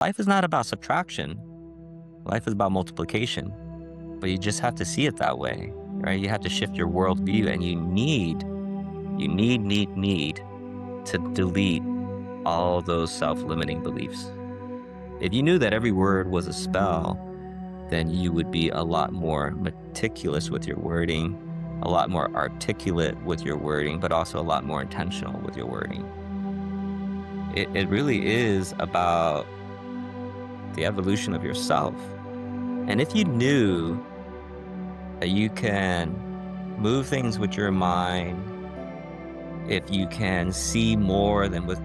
Life is not about subtraction. Life is about multiplication. But you just have to see it that way, right? You have to shift your worldview, and you need to delete all those self-limiting beliefs. If you knew that every word was a spell, then you would be a lot more meticulous with your wording, a lot more articulate with your wording, but also a lot more intentional with your wording. It really is about the evolution of yourself. And if you knew that you can move things with your mind, if you can see more than with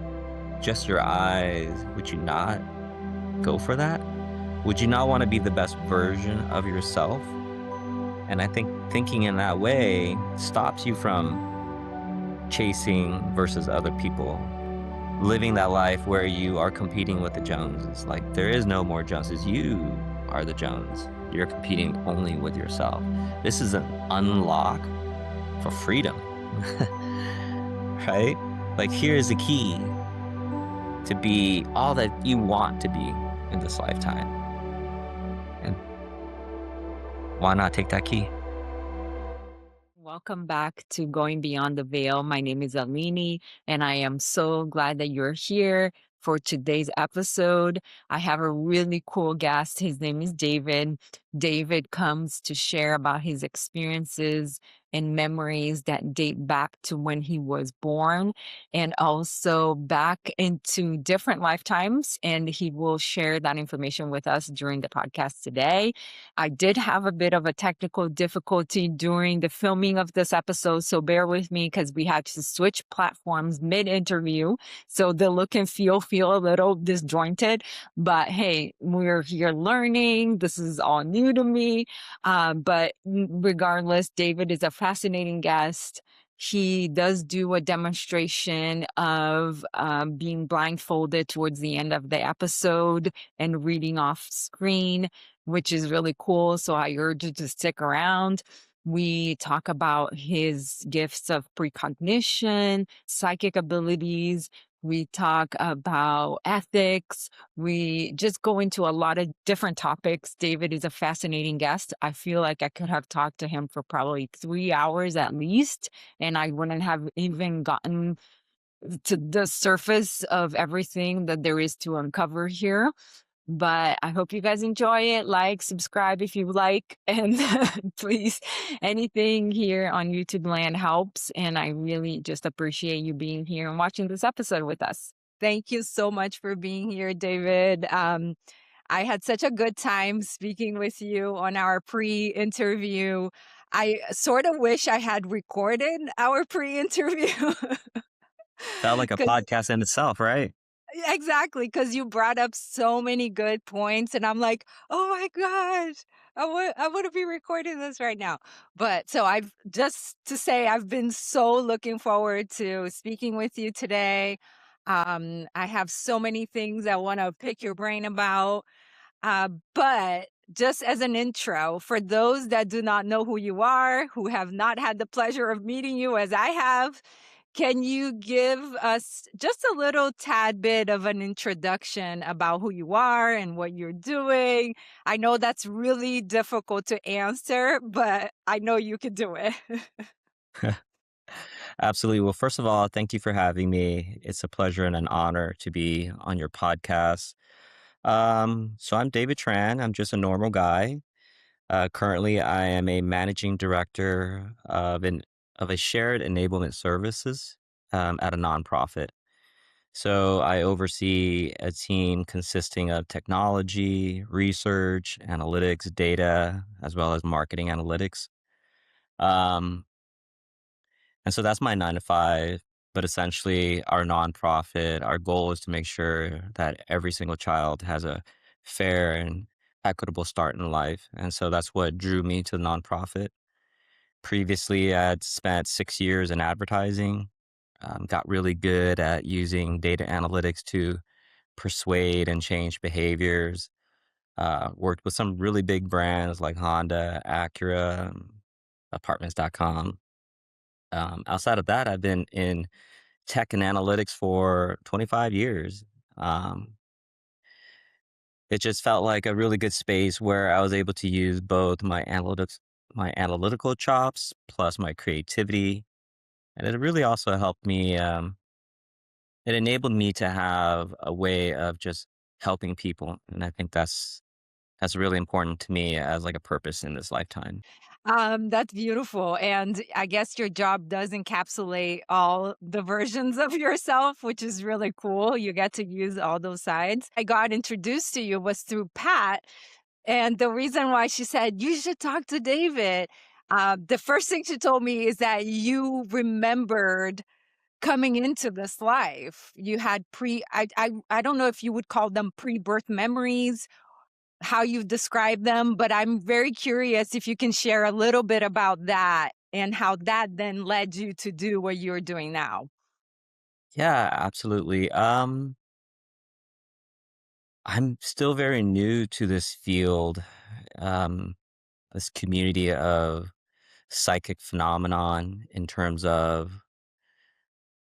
just your eyes, would you not go for that? Would you not want to be the best version of yourself? And I think thinking in that way stops you from chasing versus other people, living that life where you are competing with the Joneses. Like, there is no more Joneses. You are the Jones. You're competing only with yourself. This is an unlock for freedom, right? Like, here's the key to be all that you want to be in this lifetime. And why not take that key? Welcome back to Going Beyond the Veil. My name is Alini, and I am so glad that you're here for today's episode. I have a really cool guest. His name is David. David comes to share about his experiences and memories that date back to when he was born and also back into different lifetimes. And he will share that information with us during the podcast today. I did have a bit of a technical difficulty during the filming of this episode, so bear with me because we had to switch platforms mid-interview. So the look and feel a little disjointed, but hey, we're here learning. This is all new to me. But regardless, David is a fascinating guest. He does do a demonstration of being blindfolded towards the end of the episode and reading off screen, which is really cool. So I urge you to stick around. We talk about his gifts of precognition, psychic abilities. We talk about ethics. We just go into a lot of different topics. David is a fascinating guest. I feel like I could have talked to him for probably 3 hours at least, and I wouldn't have even gotten to the surface of everything that there is to uncover here. But I hope you guys enjoy it. Like, subscribe if you like, and please, anything here on YouTube land helps. And I really just appreciate you being here and watching this episode with us. Thank you so much for being here, David. I had such a good time speaking with you on our pre-interview. I sort of wish I had recorded our pre-interview. Felt like a 'Cause podcast in itself, right? yeah, exactly, because you brought up so many good points, and I'm like, "Oh my gosh, I wanna be recording this right now." But so I've just to say I've been so looking forward to speaking with you today. I have so many things I wanna pick your brain about, but just as an intro, for those that do not know who you are, who have not had the pleasure of meeting you as I have, can you give us just a little tad bit of an introduction about who you are and what you're doing? I know that's really difficult to answer, but I know you can do it. Absolutely. Well, first of all, thank you for having me. It's a pleasure and an honor to be on your podcast. So I'm David Tran. I'm just a normal guy. Currently, I am a managing director of a shared enablement services at a nonprofit. So I oversee a team consisting of technology, research, analytics, data, as well as marketing analytics. Um, and so that's my 9 to 5. But essentially, our nonprofit, our goal is to make sure that every single child has a fair and equitable start in life. And so that's what drew me to the nonprofit. Previously, I had spent 6 years in advertising, got really good at using data analytics to persuade and change behaviors. Worked with some really big brands like Honda, Acura, Apartments.com. Outside of that, I've been in tech and analytics for 25 years. Um, it just felt like a really good space where I was able to use both my analytical chops plus my creativity, and it really also helped me, it enabled me to have a way of just helping people, and I think that's really important to me as, like, a purpose in this lifetime. That's beautiful. And I guess your job does encapsulate all the versions of yourself, which is really cool. You get to use all those sides. I got introduced to you was through Pat. And the reason why she said, you should talk to David, the first thing she told me is that you remembered coming into this life. You had I don't know if you would call them pre-birth memories, how you describe them, but I'm very curious if you can share a little bit about that and how that then led you to do what you're doing now. Yeah, absolutely. I'm still very new to this field, um, this community of psychic phenomenon in terms of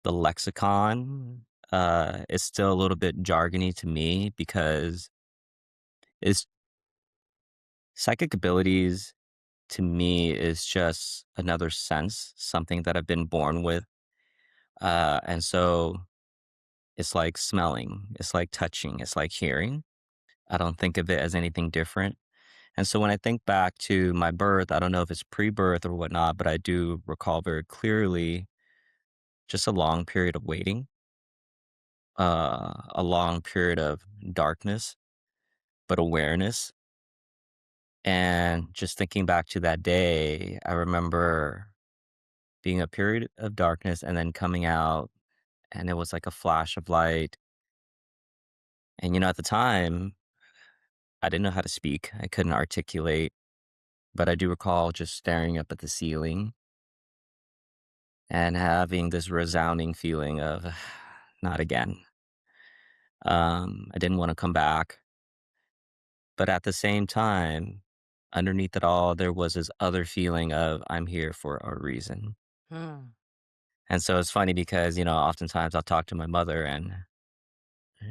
the lexicon. Is still a little bit jargony to me because it's psychic abilities to me is just another sense, something that I've been born with. And so it's like smelling, it's like touching, it's like hearing. I don't think of it as anything different. And so when I think back to my birth, I don't know if it's pre-birth or whatnot, but I do recall very clearly just a long period of waiting, a long period of darkness, but awareness. And just thinking back to that day, I remember being a period of darkness and then coming out, and it was like a flash of light. And, at the time, I didn't know how to speak. I couldn't articulate, but I do recall just staring up at the ceiling and having this resounding feeling of not again. I didn't want to come back, but at the same time, underneath it all, there was this other feeling of I'm here for a reason. Hmm. And so it's funny because, oftentimes I'll talk to my mother and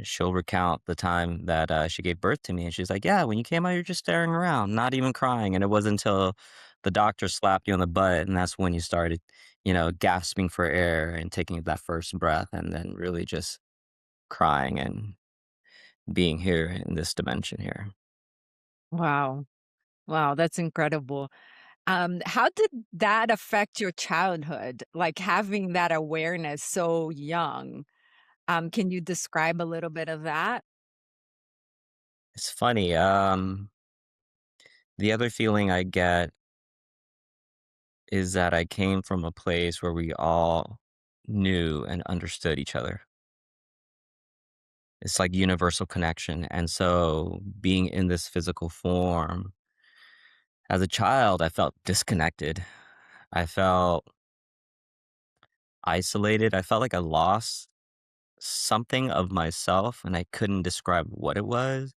she'll recount the time that she gave birth to me. And she's like, yeah, when you came out, you're just staring around, not even crying. And it wasn't until the doctor slapped you on the butt and that's when you started, gasping for air and taking that first breath and then really just crying and being here in this dimension here. Wow. Wow, that's incredible. How did that affect your childhood? Like having that awareness so young. Can you describe a little bit of that? It's funny. The other feeling I get is that I came from a place where we all knew and understood each other. It's like universal connection. And so being in this physical form, as a child, I felt disconnected. I felt isolated. I felt like I lost something of myself and I couldn't describe what it was.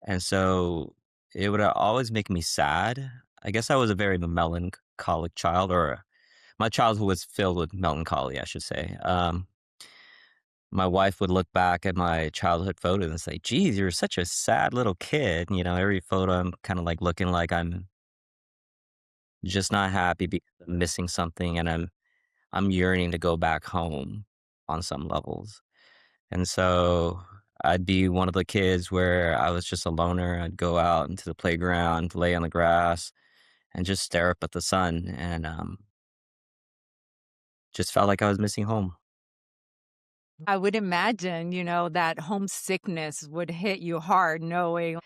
And so it would always make me sad. I guess I was a very melancholic child, or my childhood was filled with melancholy, I should say. My wife would look back at my childhood photos and say, geez, you're such a sad little kid. Every photo I'm kind of like looking like I'm just not happy because I'm missing something and I'm yearning to go back home on some levels. And so I'd be one of the kids where I was just a loner. I'd go out into the playground, lay on the grass, and just stare up at the sun and just felt like I was missing home. I would imagine, that homesickness would hit you hard knowing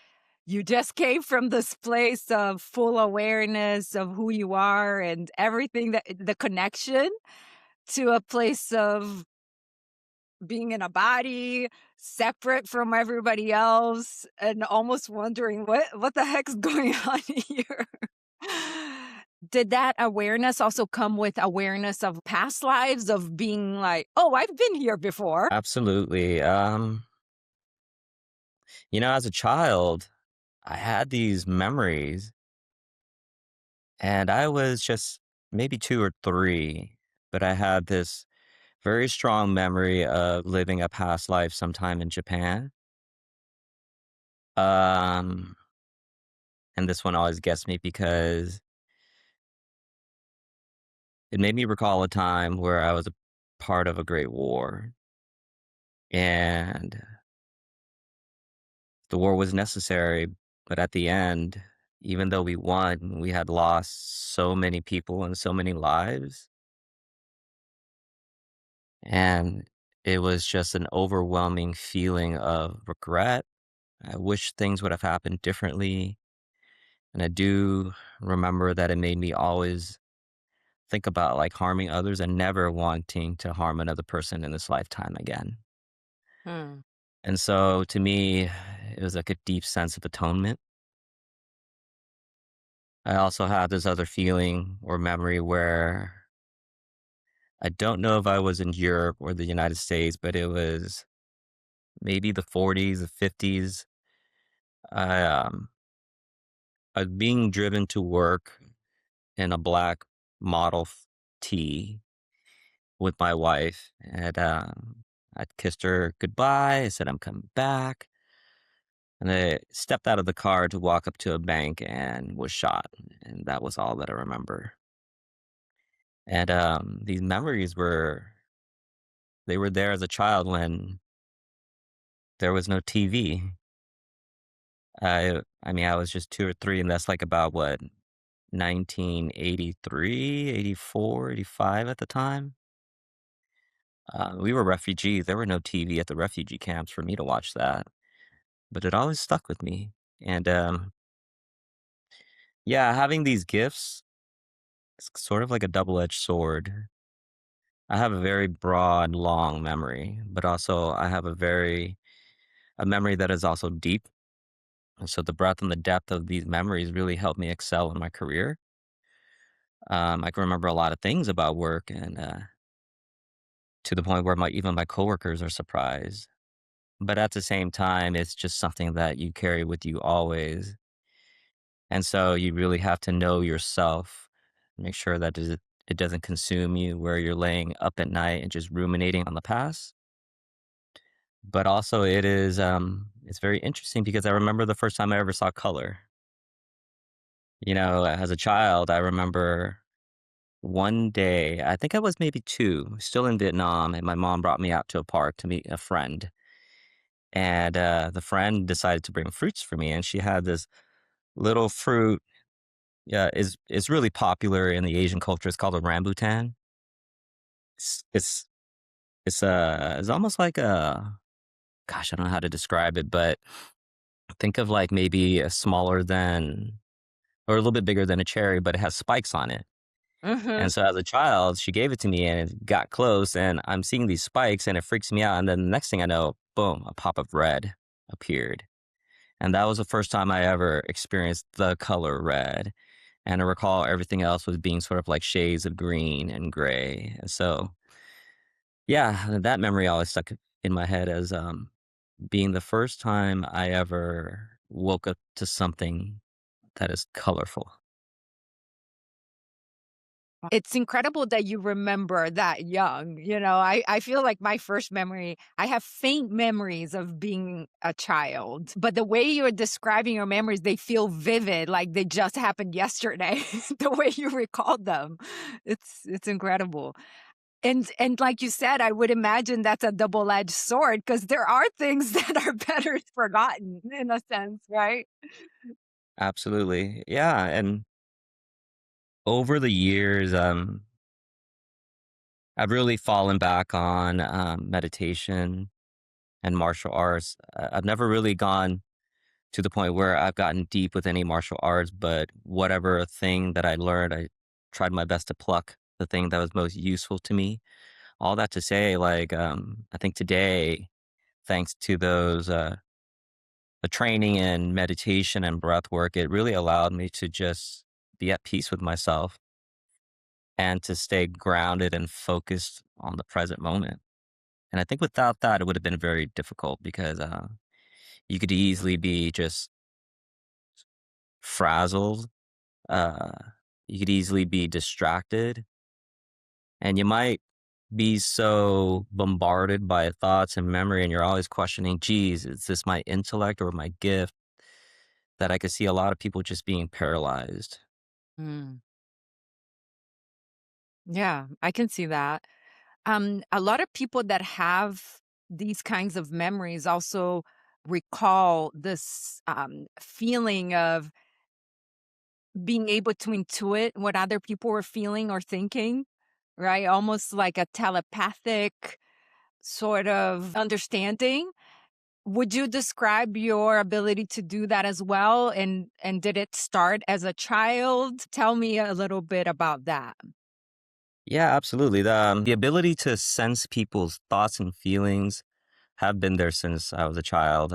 you just came from this place of full awareness of who you are and everything that the connection to a place of being in a body separate from everybody else and almost wondering what the heck's going on here. Did that awareness also come with awareness of past lives of being like, "Oh, I've been here before." Absolutely. As a child, I had these memories and I was just maybe 2 or 3, but I had this very strong memory of living a past life sometime in Japan. Um, and this one always gets me because it made me recall a time where I was a part of a great war, and the war was necessary, but at the end, even though we won, we had lost so many people and so many lives, and it was just an overwhelming feeling of regret. I wish things would have happened differently, and I do remember that it made me always think about, like, harming others and never wanting to harm another person in this lifetime again. Hmm. And so to me, it was like a deep sense of atonement. I also have this other feeling or memory where I don't know if I was in Europe or the United States, but it was maybe the 40s, the 50s. I, I was being driven to work in a black Model T with my wife, and I kissed her goodbye. I said, I'm coming back. And I stepped out of the car to walk up to a bank and was shot. And that was all that I remember. And these memories they were there as a child when there was no TV. I mean, I was just 2 or 3, and that's like about what, 1983, 84, 85 at the time. We were refugees. There were no TV at the refugee camps for me to watch that, but it always stuck with me. And yeah, having these gifts, it's sort of like a double-edged sword. I have a very broad, long memory, but also I have a memory that is also deep. And so the breadth and the depth of these memories really helped me excel in my career. I can remember a lot of things about work, and to the point where even my coworkers are surprised. But at the same time, it's just something that you carry with you always. And so you really have to know yourself, make sure that it doesn't consume you where you're laying up at night and just ruminating on the past. But also it's very interesting because I remember the first time I ever saw color. You know, as a child, I remember one day, I think I was maybe 2, still in Vietnam, and my mom brought me out to a park to meet a friend. And the friend decided to bring fruits for me, and she had this little fruit. Yeah, is really popular in the Asian culture. It's called a rambutan. It's it's it's almost like a, gosh, I don't know how to describe it, but think of like maybe a smaller than or a little bit bigger than a cherry, but it has spikes on it. Hmm. And so as a child, she gave it to me and it got close and I'm seeing these spikes and it freaks me out. And then the next thing I know, boom, a pop of red appeared. And that was the first time I ever experienced the color red. And I recall everything else was being sort of like shades of green and gray. And so, yeah, that memory always stuck in my head as being the first time I ever woke up to something that is colorful. It's incredible that you remember that young. I feel like my first memory, I have faint memories of being a child, but the way you're describing your memories, they feel vivid, like they just happened yesterday, the way you recalled them. It's incredible. And like you said, I would imagine that's a double-edged sword because there are things that are better forgotten in a sense, right? Absolutely. Yeah. And over the years, I've really fallen back on meditation and martial arts. I've never really gone to the point where I've gotten deep with any martial arts, but whatever thing that I learned, I tried my best to pluck the thing that was most useful to me. All that to say, like, I think today, thanks to the training in meditation and breath work, it really allowed me to just be at peace with myself and to stay grounded and focused on the present moment. And I think without that, it would have been very difficult because you could easily be just frazzled. Uh, you could easily be distracted, and you might be so bombarded by thoughts and memory, and you're always questioning, geez, is this my intellect or my gift? that I could see a lot of people just being paralyzed. Mm. Yeah, I can see that. A lot of people that have these kinds of memories also recall this feeling of being able to intuit what other people were feeling or thinking, right? Almost like a telepathic sort of understanding. Would you describe your ability to do that as well? And did it start as a child? Tell me a little bit about that. Yeah, absolutely. The ability to sense people's thoughts and feelings have been there since I was a child.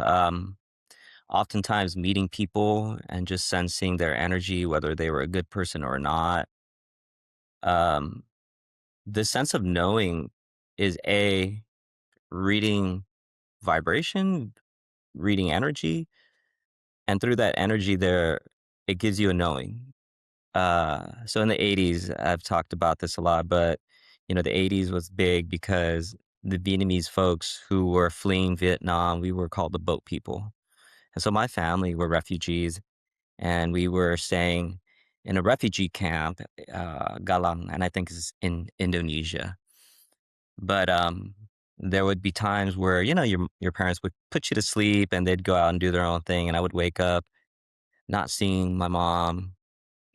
Oftentimes meeting people and just sensing their energy, whether they were a good person or not. Um, the sense of knowing is a reading vibration, reading energy, and through that energy there, it gives you a knowing. So in the 80s, I've talked about this a lot, but the 80s was big because the Vietnamese folks who were fleeing Vietnam, we were called the boat people. And so my family were refugees, and we were staying in a refugee camp, Galang, and I think it's in Indonesia. But there would be times where your parents would put you to sleep, and they'd go out and do their own thing, and I would wake up not seeing my mom,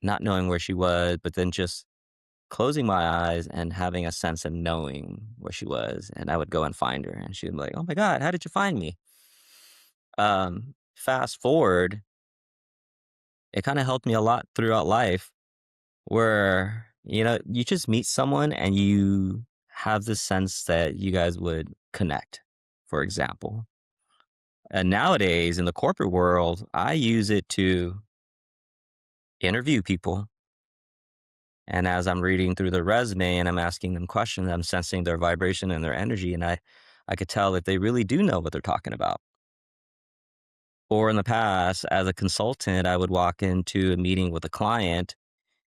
not knowing where she was, but then just closing my eyes and having a sense of knowing where she was, and I would go and find her, and she'd be like, "Oh my god, how did you find me?" Fast forward, it kinda helped me a lot throughout life where, you just meet someone and you have the sense that you guys would connect, for example. And nowadays in the corporate world, I use it to interview people. And as I'm reading through their resume and I'm asking them questions, I'm sensing their vibration and their energy. And I could tell that they really do know what they're talking about. Or in the past, as a consultant, I would walk into a meeting with a client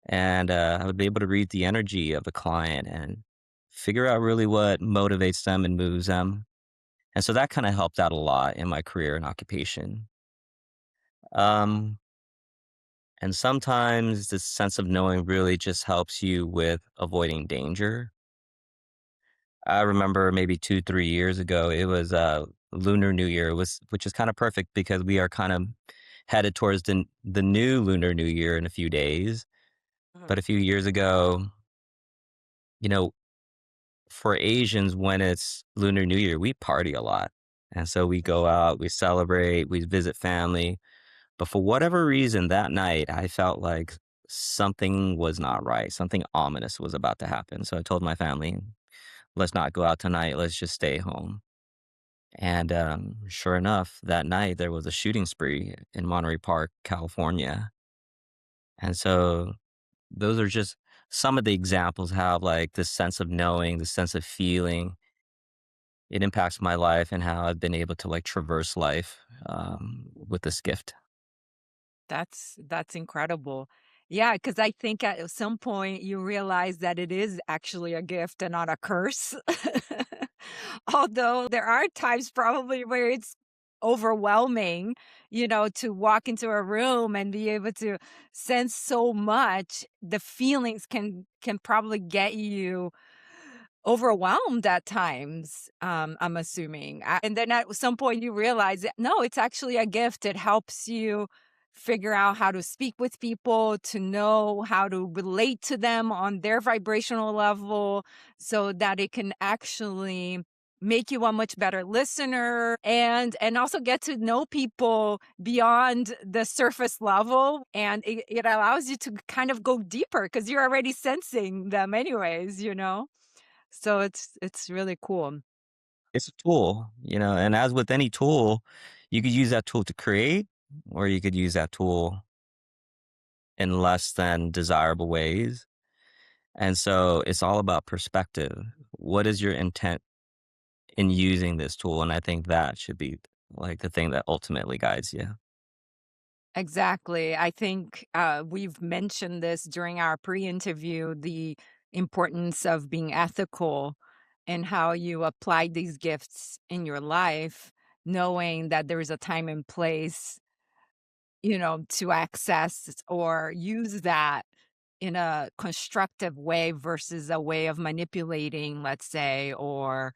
and I would be able to read the energy of the client and figure out really what motivates them and moves them. And so that kind of helped out a lot in my career and occupation. Um, and sometimes this sense of knowing really just helps you with avoiding danger. I remember maybe 2, 3 years ago, it was, Lunar New Year, which is kinda perfect because we are kind of headed towards the new Lunar New Year in a few days. But Mhm. a few years ago, you know, for Asians, when it's Lunar New Year, we party a lot. And so we go out, we celebrate, we visit family. But for whatever reason, that night, I felt like something was not right. Something ominous was about to happen. So I told my family, "Let's not go out tonight. Let's just stay home." And sure enough, that night there was a shooting spree in Monterey Park, California. And so those are just some of the examples how like this sense of knowing, the sense of feeling, it impacts my life and how I've been able to like traverse life with this gift. That's incredible. Yeah, because I think at some point you realize that it is actually a gift and not a curse. Although there are times probably where it's overwhelming, to walk into a room and be able to sense so much, the feelings can probably get you overwhelmed at times, I'm assuming. And then at some point you realize that, no, it's actually a gift. It helps you figure out how to speak with people, to know how to relate to them on their vibrational level so that it can actually make you a much better listener and also get to know people beyond the surface level, and it allows you to kind of go deeper because you're already sensing them anyways. So it's really cool. It's a tool, and as with any tool, you could use that tool to create, or you could use that tool in less than desirable ways. And so it's all about perspective. What is your intent in using this tool? And I think that should be like the thing that ultimately guides you. Exactly. I think, we've mentioned this during our pre-interview, the importance of being ethical and how you apply these gifts in your life, knowing that there is a time and place to access or use that in a constructive way versus a way of manipulating, let's say, or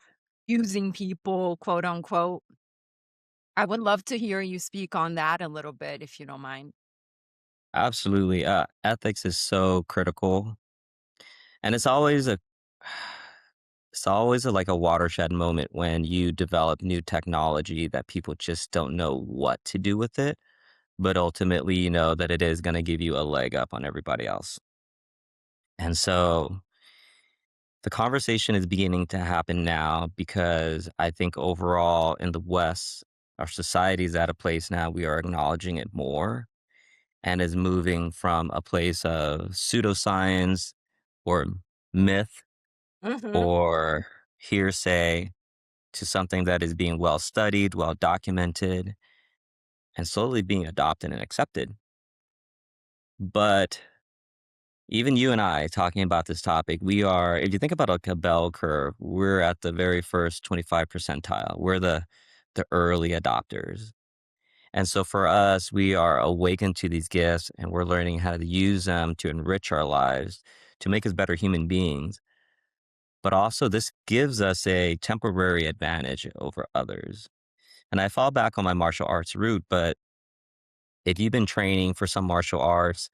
using people, quote unquote. I would love to hear you speak on that a little bit, if you don't mind. Absolutely. Ethics is so critical, and it's always like a watershed moment when you develop new technology that people just don't know what to do with it, but ultimately you know that it is going to give you a leg up on everybody else. And so the conversation is beginning to happen now because I think overall in the West, our society is at a place now we are acknowledging it more and is moving from a place of pseudoscience or myth Mhm. or hearsay to something that is being well studied, well documented, and slowly being adopted and accepted. But even you and I talking about this topic, we are, if you think about like a bell curve, we're at the very first 25 percentile. We're the early adopters. And so for us, we are awakened to these gifts and we're learning how to use them to enrich our lives, to make us better human beings. But also, this gives us a temporary advantage over others. And I fall back on my martial arts route, but if you've been training for some martial arts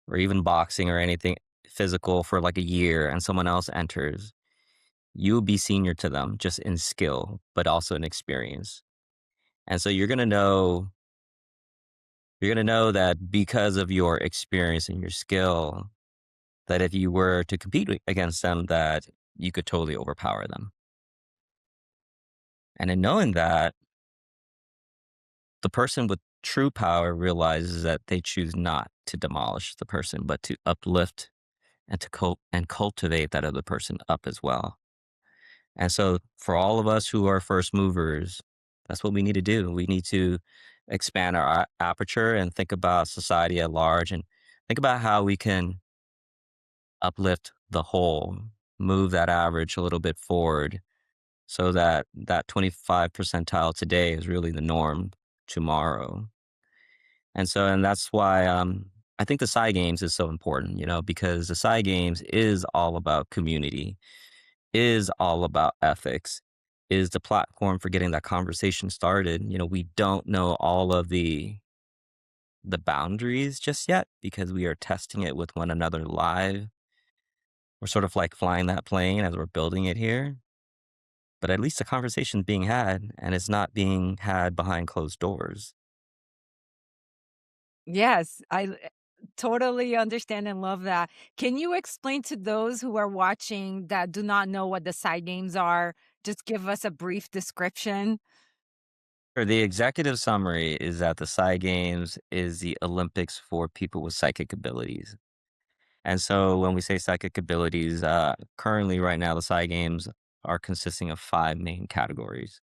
or even boxing or anything physical for like a year and someone else enters, you'll be senior to them just in skill, but also in experience. And so you're going to know that because of your experience and your skill, that if you were to compete against them, that you could totally overpower them. And in knowing that, the person with true power realizes that they choose not to demolish the person, but to uplift and and cultivate that other person up as well. And so for all of us who are first movers, that's what we need to do. We need to expand our aperture and think about society at large and think about how we can uplift the whole, move that average a little bit forward so that that 25 percentile today is really the norm tomorrow. And that's why I think the side games is so important, because the side games is all about community, is all about ethics, is the platform for getting that conversation started. We don't know all of the boundaries just yet because we are testing it with one another live. We're sort of like flying that plane as we're building it here, but at least the conversation's being had and it's not being had behind closed doors. Yes, totally understand and love that. Can you explain to those who are watching that do not know what the side games are? Just give us a brief description. Or the executive summary is that the Psy Games is the Olympics for people with psychic abilities. And so when we say psychic abilities, currently right now, the Psy Games are consisting of five main categories.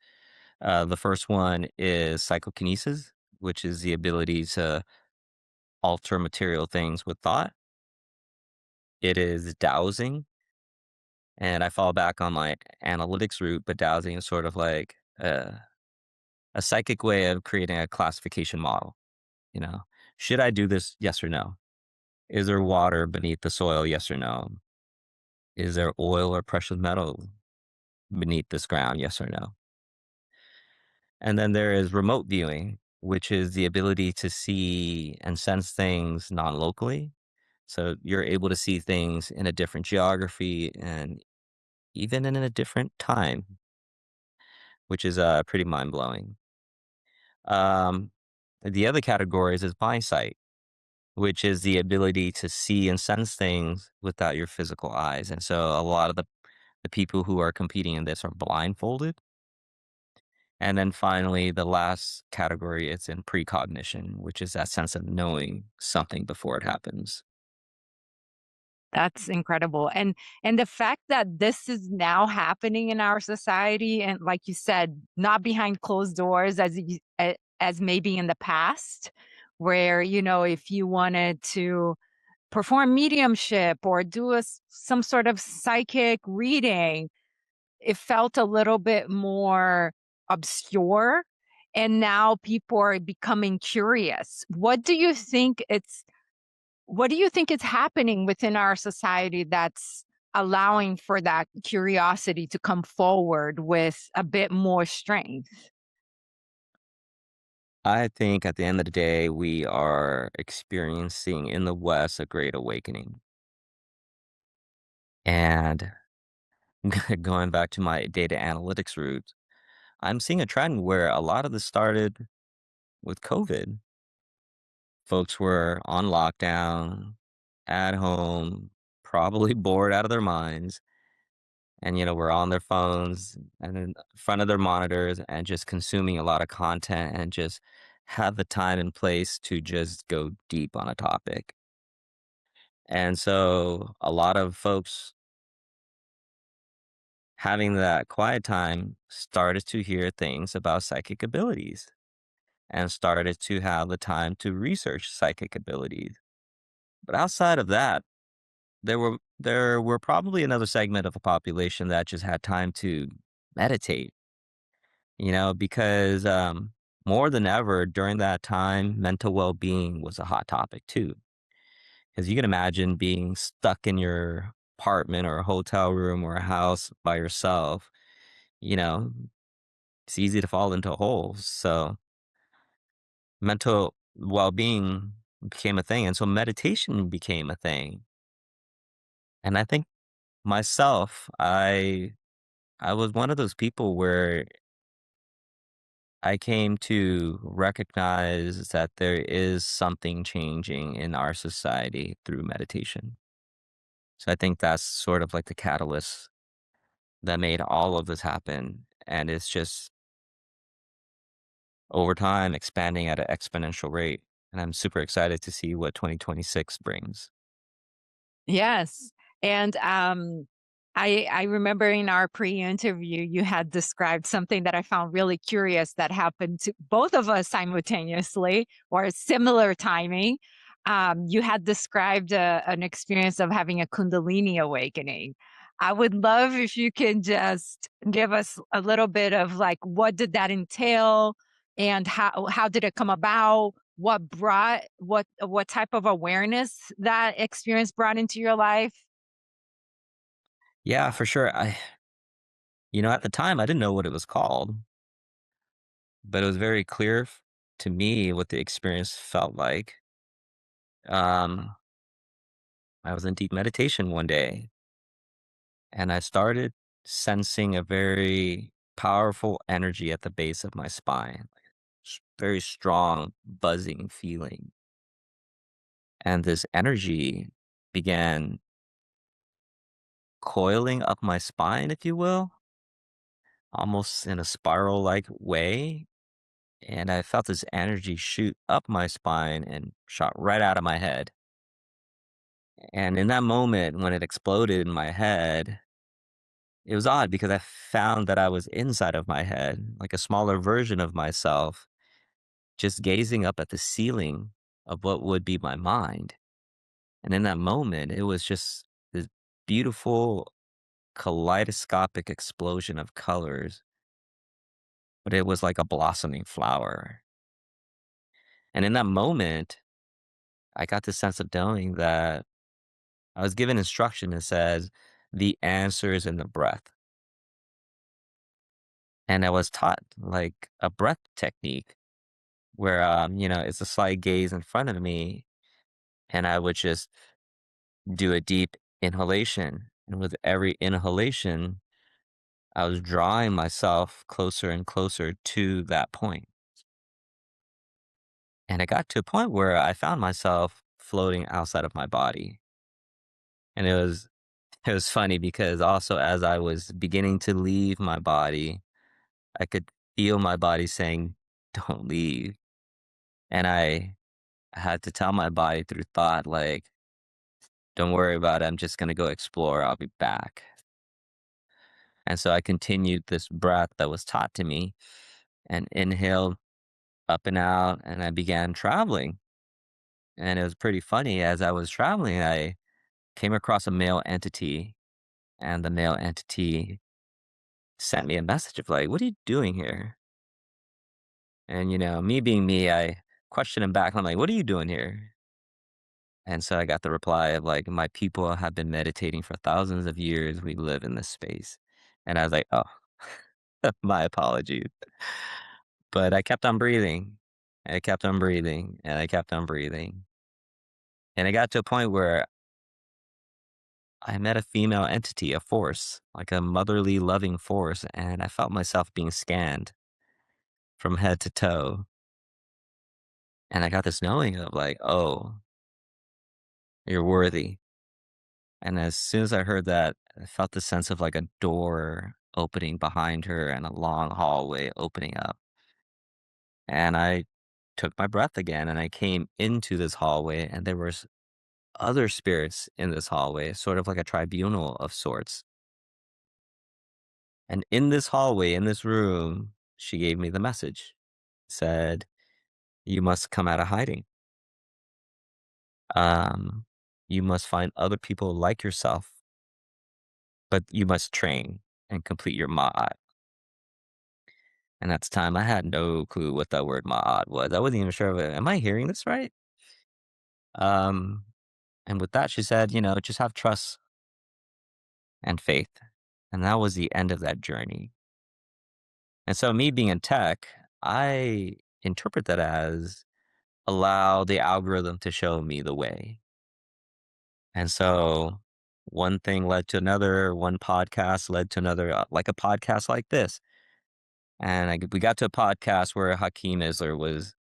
The first one is psychokinesis, which is the ability to alter material things with thought. It is dowsing, and I fall back on my analytics route, but dowsing is sort of like a psychic way of creating a classification model. You know, should I do this? Yes or no? Is there water beneath the soil? Yes or no? Is there oil or precious metal beneath this ground? Yes or no? And then there is remote viewing, which is the ability to see and sense things non locally. So you're able to see things in a different geography and even in a different time, which is pretty mind blowing. Um, the other categories is mindsight, which is the ability to see and sense things without your physical eyes. And so a lot of the people who are competing in this are blindfolded. And then finally, the last category is in precognition, which is that sense of knowing something before it happens. That's incredible, and the fact that this is now happening in our society and like you said, not behind closed doors as maybe in the past, where, if you wanted to perform mediumship or do some sort of psychic reading, it felt a little bit more obscure and now people are becoming curious. What do you think is happening within our society that's allowing for that curiosity to come forward with a bit more strength? I think at the end of the day, we are experiencing in the West a great awakening. And going back to my data analytics roots, I'm seeing a trend where a lot of this started with COVID. Folks were on lockdown, at home, probably bored out of their minds, and were on their phones and in front of their monitors and just consuming a lot of content and just have the time and place to just go deep on a topic. And so a lot of folks having that quiet time started to hear things about psychic abilities and started to have the time to research psychic abilities. But outside of that, there were probably another segment of the population that just had time to meditate, because more than ever during that time, mental well-being was a hot topic too. Because you can imagine being stuck in your apartment or a hotel room or a house by yourself, you know, it's easy to fall into holes. So mental well-being became a thing. And so meditation became a thing. And I think myself, I was one of those people where I came to recognize that there is something changing in our society through meditation. So I think that's sort of like the catalyst that made all of this happen. And it's just over time expanding at an exponential rate. And I'm super excited to see what 2026 brings. Yes. And I remember in our pre-interview you had described something that I found really curious that happened to both of us simultaneously or similar timing. You had described an experience of having a Kundalini awakening. I would love if you can just give us a little bit of like what did that entail and how did it come about? What type of awareness that experience brought into your life? Yeah, for sure. At the time, I didn't know what it was called, but it was very clear to me what the experience felt like. Um, I was in deep meditation one day and I started sensing a very powerful energy at the base of my spine, very strong buzzing feeling. And this energy began coiling up my spine, if you will, almost in a spiral like way. And I felt this energy shoot up my spine and shot right out of my head. And in that moment, when it exploded in my head, it was odd because I found that I was inside of my head, like a smaller version of myself, just gazing up at the ceiling of what would be my mind. And in that moment, it was just this beautiful kaleidoscopic explosion of colors, but it was like a blossoming flower. And in that moment, I got the sense of knowing that I was given instruction that says the answer is in the breath. And I was taught like a breath technique where, it's a slight gaze in front of me and I would just do a deep inhalation. And with every inhalation, I was drawing myself closer and closer to that point. And I got to a point where I found myself floating outside of my body. And it was funny because also as I was beginning to leave my body, I could feel my body saying, "Don't leave." And I had to tell my body through thought, like, "Don't worry about it. I'm just gonna go explore. I'll be back." And so I continued this breath that was taught to me and inhaled up and out, and I began traveling. And it was pretty funny. As I was traveling, I came across a male entity, and the male entity sent me a message of like, "What are you doing here?" And, me being me, I questioned him back. I'm like, "What are you doing here?" And so I got the reply of like, "My people have been meditating for thousands of years. We live in this space." And I was like, "Oh, my apologies." But I kept on breathing. And I kept on breathing, and I kept on breathing. And it got to a point where I met a female entity, a force, like a motherly, loving force, and I felt myself being scanned from head to toe. And I got this knowing of like, "Oh, you're worthy." And as soon as I heard that, I felt the sense of like a door opening behind her and a long hallway opening up. And I took my breath again and I came into this hallway and there was other spirits in this hallway, sort of like a tribunal of sorts. And in this hallway, in this room, she gave me the message. Said, "You must come out of hiding. Um, you must find other people like yourself, but you must train and complete your ma'at." And at the time, I had no clue what that word ma'at was. I wasn't even sure of it. Am I hearing this right? Um, and with that, she said, just have trust and faith. And that was the end of that journey. And so, me being in tech, I interpret that as allow the algorithm to show me the way. And so, one thing led to another, one podcast led to another, like a podcast like this. And we got to a podcast where Hakeem Isler was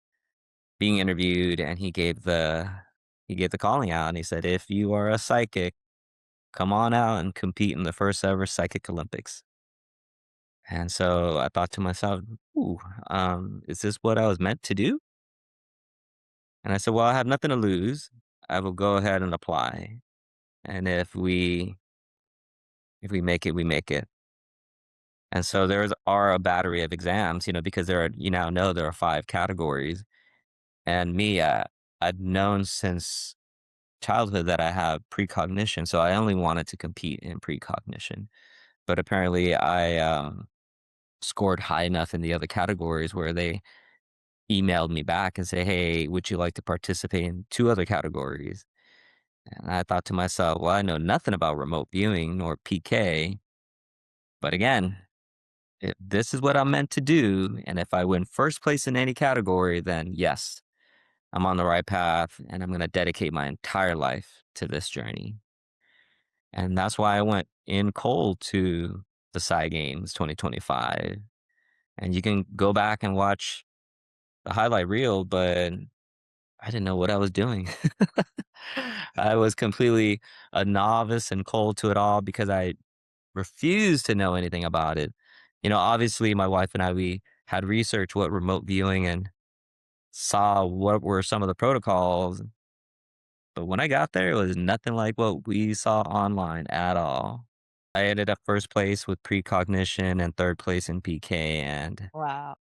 being interviewed, and he gave the calling out, and he said, "If you are a psychic, come on out and compete in the first ever psychic Olympics." And so I thought to myself, "Ooh, is this what I was meant to do?" And I said, "Well, I have nothing to lose. I will go ahead and apply. And if we make it, we make it." And so are a battery of exams, because you now know there are 5 categories. And me, I've known since childhood that I have precognition, so I only wanted to compete in precognition. But apparently, I scored high enough in the other categories where they emailed me back and say, "Hey, would you like to participate in 2 other categories?" And I thought to myself, "Well, I know nothing about remote viewing nor PK, but again, if this is what I'm meant to do, and if I win first place in any category, then yes, I'm on the right path, and I'm going to dedicate my entire life to this journey." And that's why I went in cold to the Psy Games 2025. And you can go back and watch the highlight reel, but I didn't know what I was doing. I was completely a novice and cold to it all because I refused to know anything about it. Obviously, my wife and I, we had researched what remote viewing and saw what were some of the protocols. But when I got there, it was nothing like what we saw online at all. I ended up first place with precognition and third place in PK and Wow.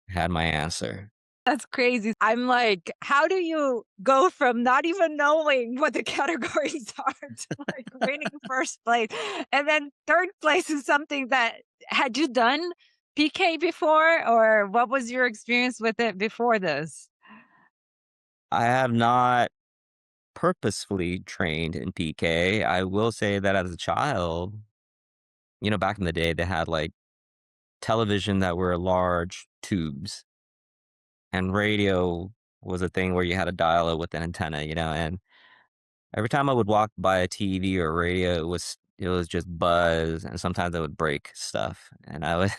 had my answer. That's crazy. I'm like, how do you go from not even knowing what the categories are to like winning first place? And then third place is something that had you done PK before, or what was your experience with it before this? I have not purposefully trained in PK. I will say that as a child, back in the day, they had like television that were large tubes, and radio was a thing where you had to dial it with an antenna, and every time I would walk by a TV or radio, it was just buzz, and sometimes I would break stuff, and I would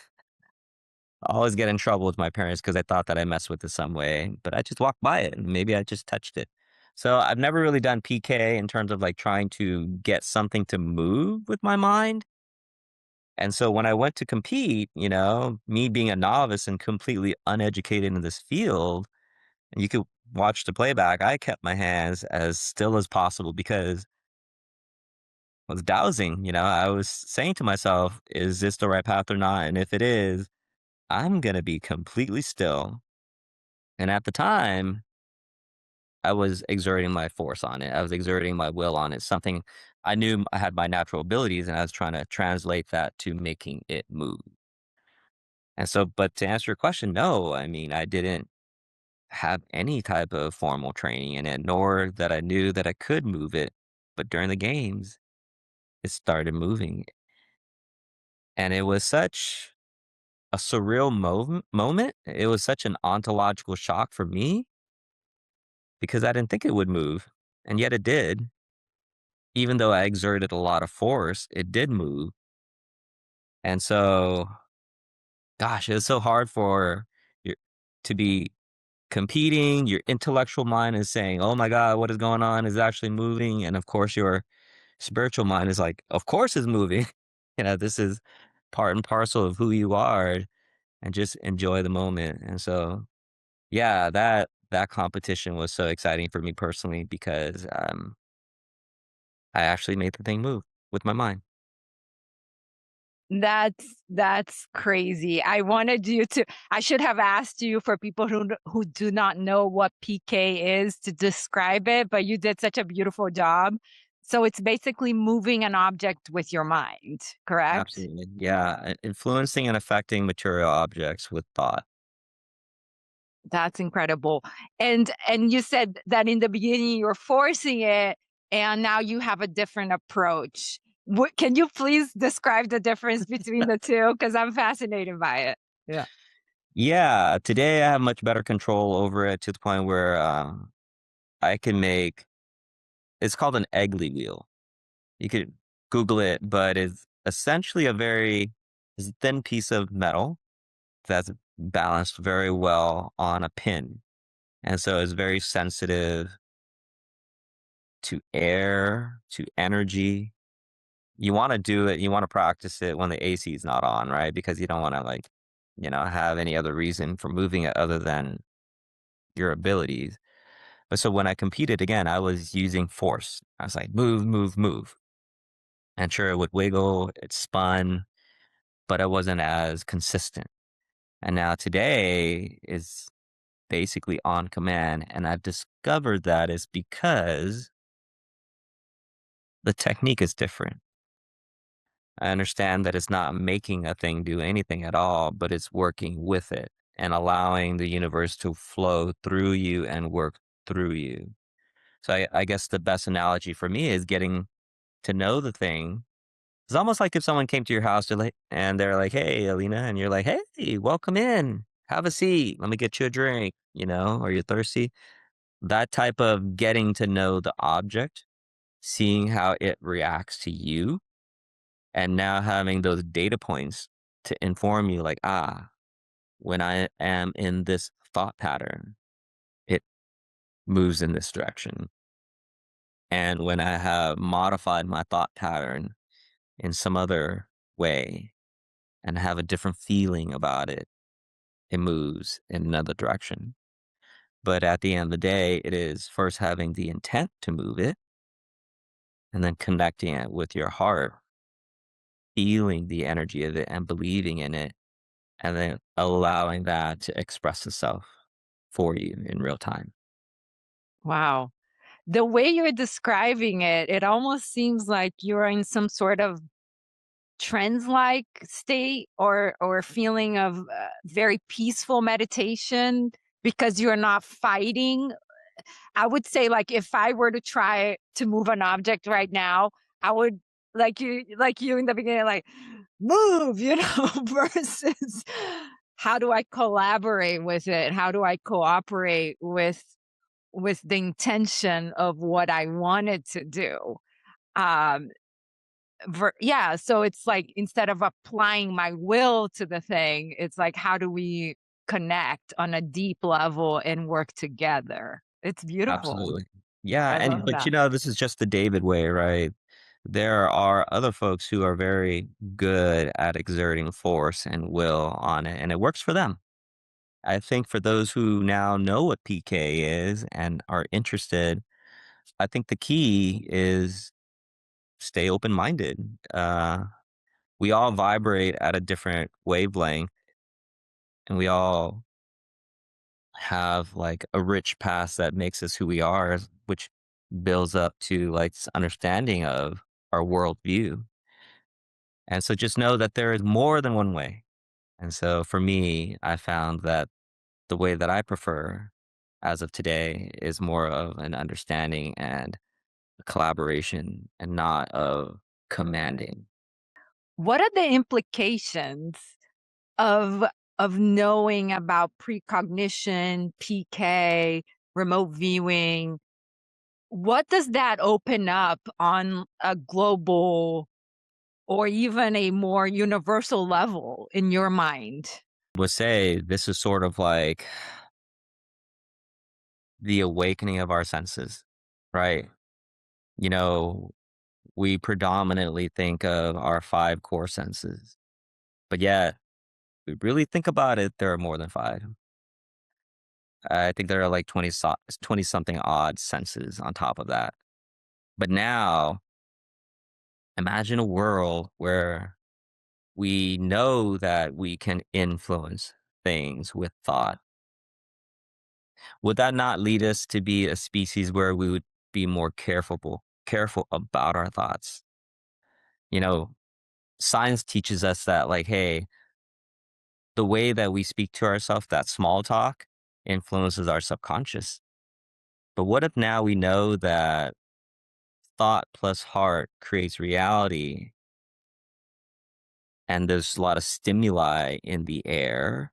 always get in trouble with my parents because I thought that I messed with it some way, but I just walked by it and maybe I just touched it. So I've never really done PK in terms of like trying to get something to move with my mind. And so when I went to compete, me being a novice and completely uneducated in this field, and you could watch the playback, I kept my hands as still as possible because I was dowsing, I was saying to myself, is this the right path or not? And if it is, I'm going to be completely still. And at the time, I was exerting my force on it. I was exerting my will on it. Something I knew I had my natural abilities, and I was trying to translate that to making it move. And so, but to answer your question, no, I mean, I didn't have any type of formal training in it, nor that I knew that I could move it. But during the games, it started moving. And it was such a surreal moment. It was such an ontological shock for me because I didn't think it would move. And yet it did. Even though I exerted a lot of force, it did move. And so, gosh, it was so hard for your to be competing. Your intellectual mind is saying, "Oh my God, what is going on? Is actually moving." And of course, your spiritual mind is like, "Of course, it's moving." This is part and parcel of who you are, and just enjoy the moment. And so, yeah, that competition was so exciting for me personally because I actually made the thing move with my mind. That's crazy. I should have asked you for people who do not know what PK is to describe it, but you did such a beautiful job. So it's basically moving an object with your mind, correct? Absolutely, yeah, influencing and affecting material objects with thought. That's incredible. And you said that in the beginning you were forcing it and now you have a different approach. Can you please describe the difference between the two? Because I'm fascinated by it. Yeah. Yeah, today I have much better control over it to the point where I can make. It's called an Eggly wheel. You could Google it, but it's essentially it's a thin piece of metal that's balanced very well on a pin. And so it's very sensitive to air, to energy. You want to do it, you want to practice it when the AC is not on, right? Because you don't want to have any other reason for moving it other than your abilities. But so when I competed again, I was using force. I was like, move, move, move. And sure, it would wiggle, it spun, but I wasn't as consistent. And now today is basically on command. And I've discovered that is because the technique is different. I understand that it's not making a thing do anything at all, but it's working with it and allowing the universe to flow through you and work through you. So I guess the best analogy for me is getting to know the thing. It's almost like if someone came to your house and they're like, "Hey, Alina," and you're like, "Hey, welcome in. Have a seat. Let me get you a drink." Are you thirsty? That type of getting to know the object, seeing how it reacts to you, and now having those data points to inform you, like, when I am in this thought pattern, it moves in this direction. And when I have modified my thought pattern in some other way and have a different feeling about it, it moves in another direction. But at the end of the day, it is first having the intent to move it and then connecting it with your heart, feeling the energy of it and believing in it, and then allowing that to express itself for you in real time. Wow. The way you're describing it, it almost seems like you're in some sort of trance-like state or feeling of very peaceful meditation because you're not fighting. I would say, like, if I were to try to move an object right now, I would like you in the beginning, like, "Move," versus how do I collaborate with it? How do I cooperate with the intention of what I wanted to do? Um, yeah, so it's like instead of applying my will to the thing, it's like, how do we connect on a deep level and work together? It's beautiful. Absolutely. Yeah, I and love but that. this is just the David way, right? There are other folks who are very good at exerting force and will on it, and it works for them. I think for those who now know what PK is and are interested, I think the key is stay open-minded. We all vibrate at a different wavelength, and we all have like a rich past that makes us who we are, which builds up to like this understanding of our worldview. And so just know that there is more than one way. And so for me, I found that the way that I prefer as of today is more of an understanding and a collaboration and not of commanding. What are the implications of knowing about precognition, PK, remote viewing? What does that open up on a global or even a more universal level in your mind? Would say this is sort of like the awakening of our senses, right? You know, we predominantly think of our five core senses, but yet we really think about it, there are more than five. I think there are like 20 something odd senses on top of that. But now imagine a world where we know that we can influence things with thought. Would that not lead us to be a species where we would be more careful about our thoughts? You know, science teaches us that, like, hey, the way that we speak to ourselves, that small talk, influences our subconscious. But what if now we know that thought plus heart creates reality, and there's a lot of stimuli in the air,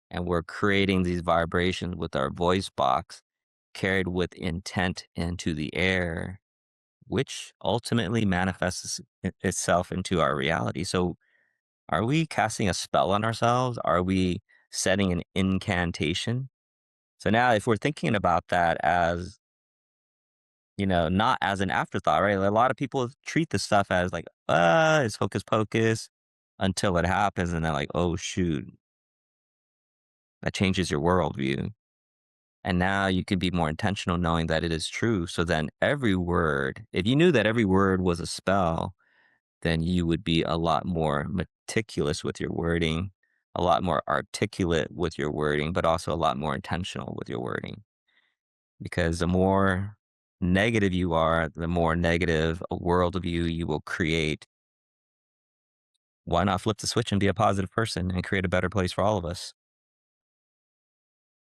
and we're creating these vibrations with our voice box carried with intent into the air, which ultimately manifests itself into our reality. So, are we casting a spell on ourselves? Are we setting an incantation? So now, if we're thinking about that as, not as an afterthought, right? A lot of people treat this stuff as like, it's hocus pocus until it happens. And they're like, oh, shoot, that changes your worldview. And now you can be more intentional knowing that it is true. So then every word, if you knew that every word was a spell, then you would be a lot more meticulous with your wording, a lot more articulate with your wording, but also a lot more intentional with your wording. Because the more negative you are, the more negative a worldview you will create. Why not flip the switch and be a positive person and create a better place for all of us?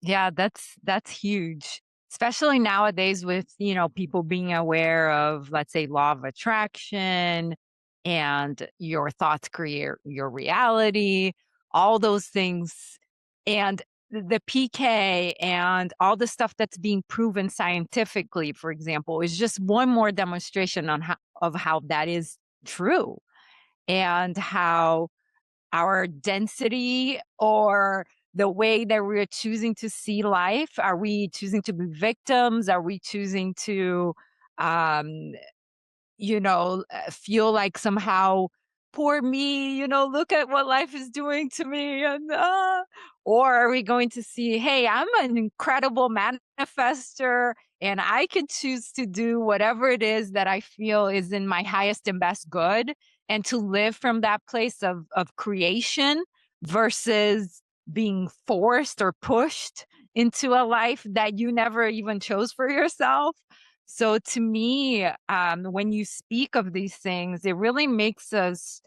Yeah, that's huge. Especially nowadays with, people being aware of, let's say, law of attraction and your thoughts create your reality, all those things. And the PK and all the stuff that's being proven scientifically, for example, is just one more demonstration on how that is true and how our density or the way that we're choosing to see life. Are we choosing to be victims? Are we choosing to, um, feel like somehow, poor me, look at what life is doing to me, and or are we going to see, hey, I'm an incredible manifester, and I can choose to do whatever it is that I feel is in my highest and best good, and to live from that place of creation versus being forced or pushed into a life that you never even chose for yourself. So to me, when you speak of these things, it really makes us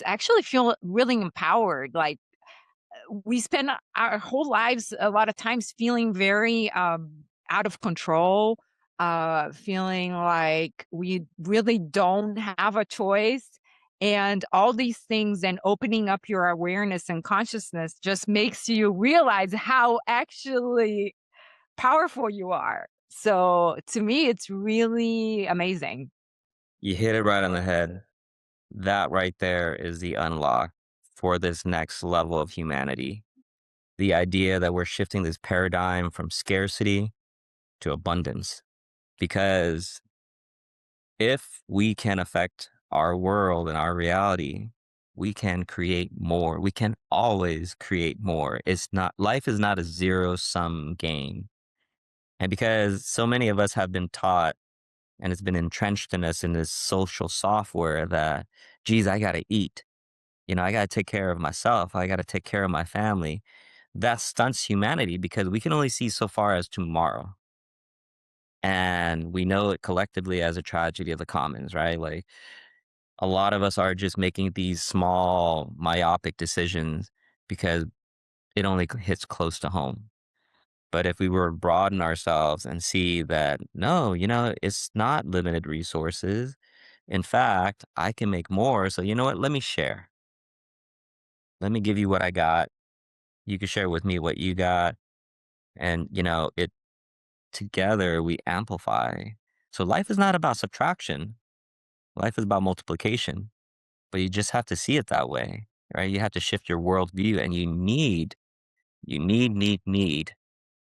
actually feel really empowered. Like we spend our whole lives a lot of times feeling very out of control, feeling like we really don't have a choice. And all these things and opening up your awareness and consciousness just makes you realize how actually powerful you are. So to me, it's really amazing. You hit it right on the head. That right there is the unlock for this next level of humanity. The idea that we're shifting this paradigm from scarcity to abundance. Because if we can affect our world and our reality, we can create more. We can always create more. Life is not a zero sum game. And because so many of us have been taught and it's been entrenched in us in this social software that, geez, I got to eat. I got to take care of myself. I got to take care of my family. That stunts humanity because we can only see so far as tomorrow. And we know it collectively as a tragedy of the commons, right? Like a lot of us are just making these small myopic decisions because it only hits close to home. But if we were to broaden ourselves and see that, no, it's not limited resources. In fact, I can make more. So, you know what? Let me share. Let me give you what I got. You can share with me what you got. And, it together we amplify. So life is not about subtraction. Life is about multiplication. But you just have to see it that way, right? You have to shift your worldview, and you need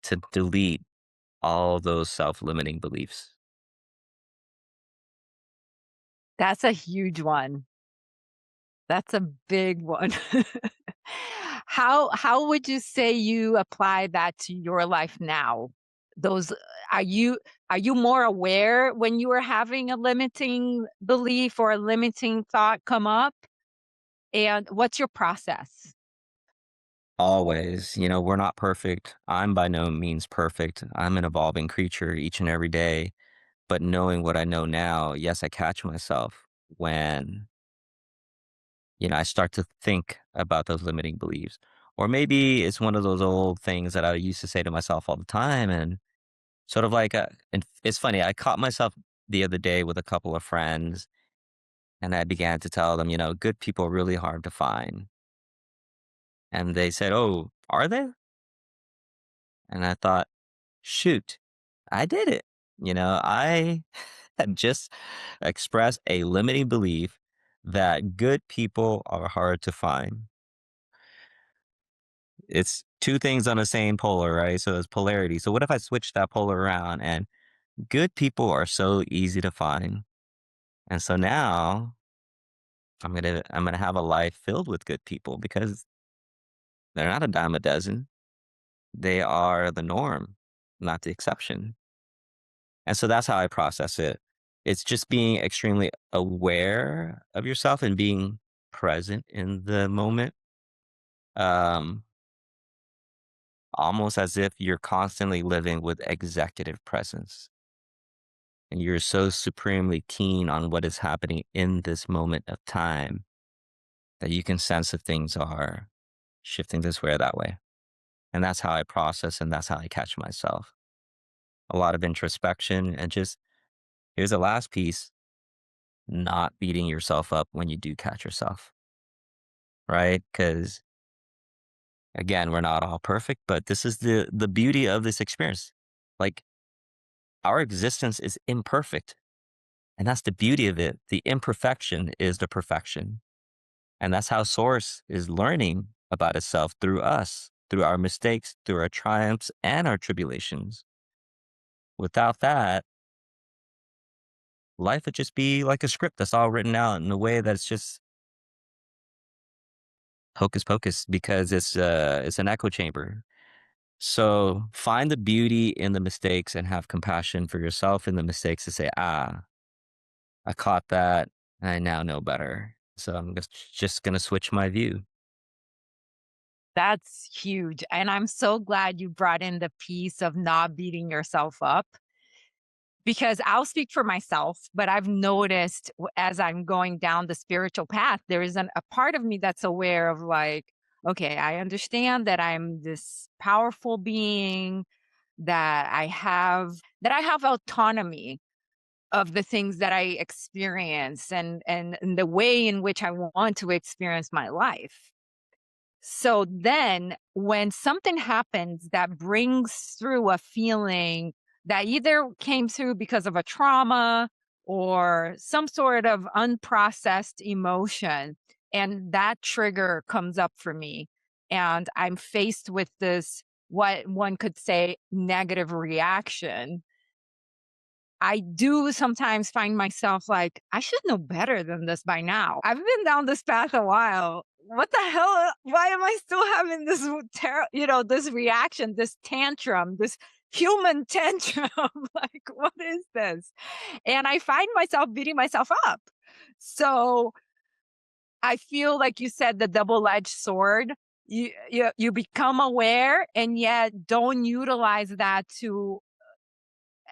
to delete all those self-limiting beliefs. That's a huge one. That's a big one. How would you say you apply that to your life now? Those are you are you more aware when you are having a limiting belief or a limiting thought come up? And what's your process? Always, we're not perfect. I'm by no means perfect. I'm an evolving creature each and every day. But knowing what I know now, yes, I catch myself when, I start to think about those limiting beliefs. Or maybe it's one of those old things that I used to say to myself all the time. And sort of like, and it's funny, I caught myself the other day with a couple of friends, and I began to tell them, good people are really hard to find. And they said, "Oh, are they?" And I thought, shoot, I did it. I had just expressed a limiting belief that good people are hard to find. It's two things on the same polar, right? So it's polarity. So what if I switch that polar around and good people are so easy to find? And so now I'm gonna have a life filled with good people because they're not a dime a dozen. They are the norm, not the exception. And so that's how I process it. It's just being extremely aware of yourself and being present in the moment, um, almost as if you're constantly living with executive presence. And you're so supremely keen on what is happening in this moment of time that you can sense if things are shifting this way or that way. And that's how I process, and that's how I catch myself. A lot of introspection, and just here's the last piece: not beating yourself up when you do catch yourself, right? Because again, we're not all perfect, but this is the beauty of this experience. Like, our existence is imperfect, and that's the beauty of it. The imperfection is the perfection, and that's how Source is learning about itself through us, through our mistakes, through our triumphs and our tribulations. Without that, life would just be like a script that's all written out in a way that's just hocus pocus because it's an echo chamber. So find the beauty in the mistakes and have compassion for yourself in the mistakes to say, I caught that and I now know better. So I'm just going to switch my view. That's huge. And I'm so glad you brought in the piece of not beating yourself up because I'll speak for myself, but I've noticed as I'm going down the spiritual path, there is a part of me that's aware of like, okay, I understand that I'm this powerful being, that I have autonomy of the things that I experience and the way in which I want to experience my life. So then when something happens that brings through a feeling that either came through because of a trauma or some sort of unprocessed emotion, and that trigger comes up for me, and I'm faced with this, what one could say, negative reaction, I do sometimes find myself like, I should know better than this by now. I've been down this path a while. What the hell? Why am I still having this this reaction, this tantrum, this human tantrum? Like, what is this? And I find myself beating myself up. So I feel like you said the double-edged sword. You become aware and yet don't utilize that to,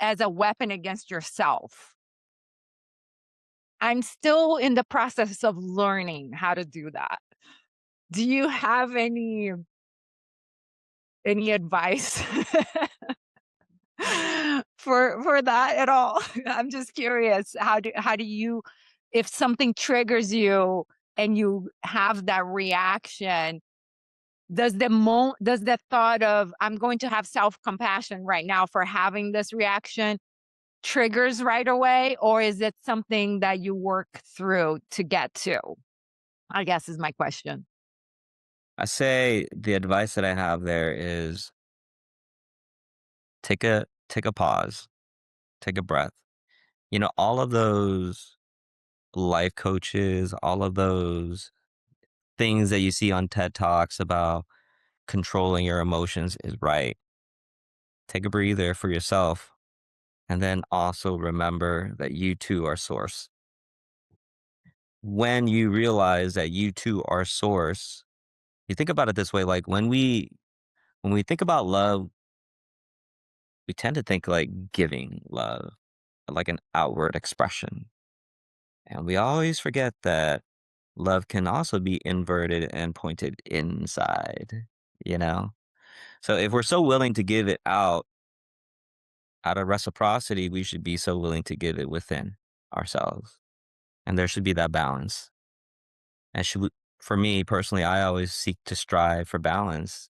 as a weapon against yourself. I'm still in the process of learning how to do that. Do you have any advice for that at all? I'm just curious. How do you, if something triggers you and you have that reaction, does the thought of I'm going to have self-compassion right now for having this reaction triggers right away, or is it something that you work through to get to? I guess is my question. I say the advice that I have there is take a pause, take a breath. All of those life coaches, all of those things that you see on TED Talks about controlling your emotions is right. Take a breather for yourself. And then also remember that you too are source. When you realize that you too are source, you think about it this way, like when we think about love, we tend to think like giving love, like an outward expression. And we always forget that love can also be inverted and pointed inside, you know? So if we're so willing to give it out of reciprocity, we should be so willing to give it within ourselves. And there should be that balance. And for me personally, I always seek to strive for balance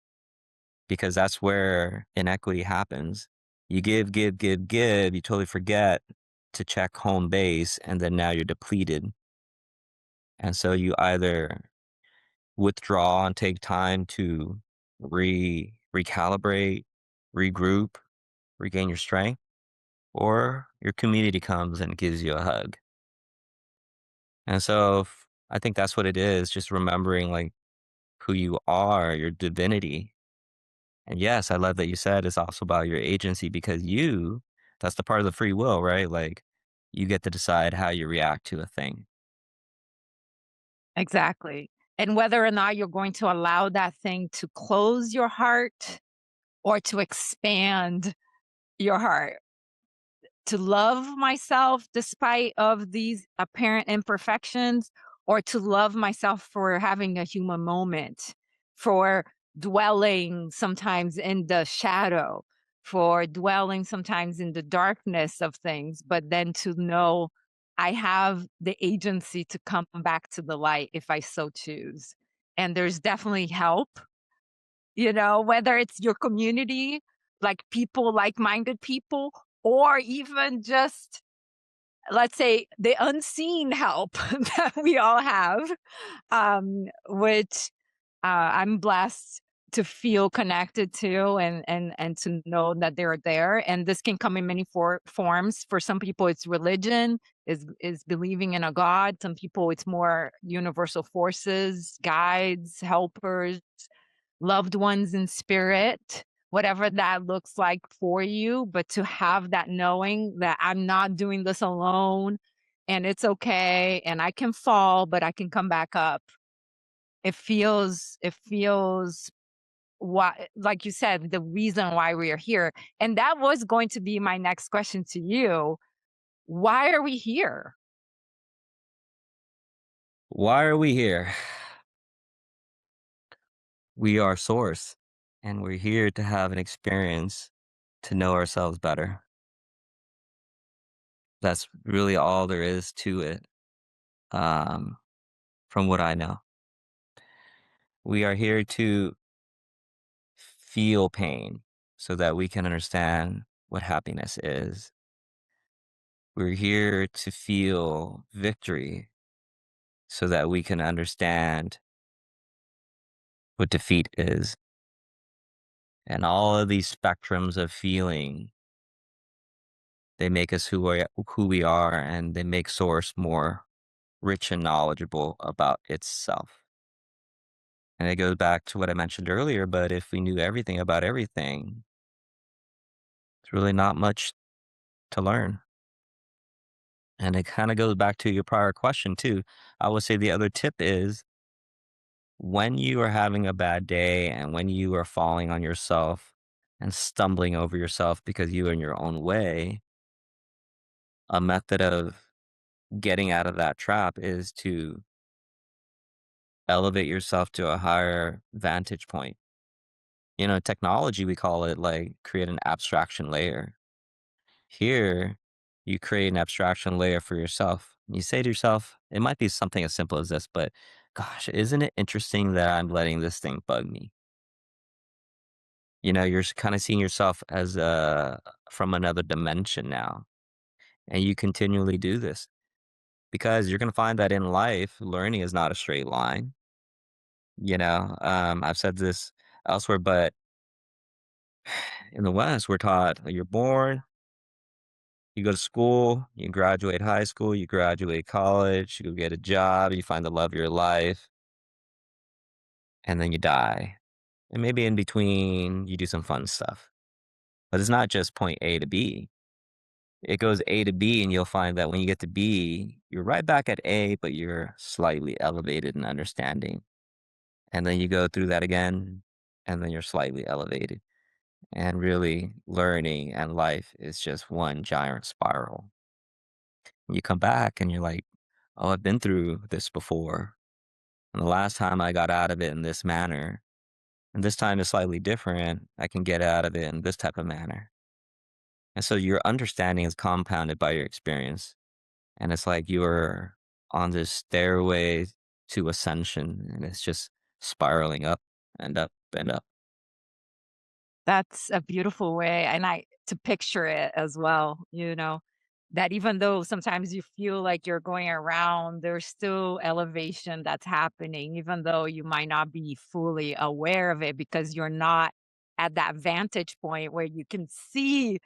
because that's where inequity happens. You give, give, give, give. You totally forget to check home base, and then now you're depleted. And so you either withdraw and take time to recalibrate, regroup, regain your strength, or your community comes and gives you a hug. And so I think that's what it is, just remembering like who you are, your divinity. And yes, I love that you said it's also about your agency because that's the part of the free will, right? Like you get to decide how you react to a thing. Exactly. And whether or not you're going to allow that thing to close your heart or to expand your heart. To love myself despite of these apparent imperfections, or to love myself for having a human moment, for dwelling sometimes in the shadow, for dwelling sometimes in the darkness of things, but then to know I have the agency to come back to the light if I so choose. And there's definitely help, whether it's your community, like people, like-minded people, or even just, let's say, the unseen help that we all have, which I'm blessed to feel connected to, and to know that they're there. And this can come in many forms. For some people, it's religion, is believing in a God. Some people, it's more universal forces, guides, helpers, loved ones in spirit, whatever that looks like for you, but to have that knowing that I'm not doing this alone and it's okay and I can fall, but I can come back up. It feels why, like you said, the reason why we are here. And that was going to be my next question to you. Why are we here? Why are we here? We are source and we're here to have an experience to know ourselves better. That's really all there is to it. Um, from what I know, we are here to feel pain so that we can understand what happiness is. We're here to feel victory so that we can understand what defeat is. And all of these spectrums of feeling, they make us who we are, and they make Source more rich and knowledgeable about itself. And it goes back to what I mentioned earlier, but if we knew everything about everything, it's really not much to learn. And it kind of goes back to your prior question too. I would say the other tip is when you are having a bad day and when you are falling on yourself and stumbling over yourself because you are in your own way, a method of getting out of that trap is to elevate yourself to a higher vantage point. Technology, we call it like create an abstraction layer. Here, you create an abstraction layer for yourself. You say to yourself, it might be something as simple as this, but gosh, isn't it interesting that I'm letting this thing bug me? You're kind of seeing yourself as from another dimension now. And you continually do this because you're going to find that in life, learning is not a straight line. I've said this elsewhere, but in the West, we're taught you're born, you go to school, you graduate high school, you graduate college, you go get a job, you find the love of your life, and then you die. And maybe in between, you do some fun stuff. But it's not just point A to B. It goes A to B, and you'll find that when you get to B, you're right back at A, but you're slightly elevated in understanding. And then you go through that again, and then you're slightly elevated. And really, learning and life is just one giant spiral. You come back and you're like, oh, I've been through this before. And the last time I got out of it in this manner, and this time is slightly different, I can get out of it in this type of manner. And so your understanding is compounded by your experience. And it's like you're on this stairway to ascension, and it's just spiraling up and up and up. That's a beautiful way, and I to picture it as well, that even though sometimes you feel like you're going around, there's still elevation that's happening, even though you might not be fully aware of it because you're not at that vantage point where you can see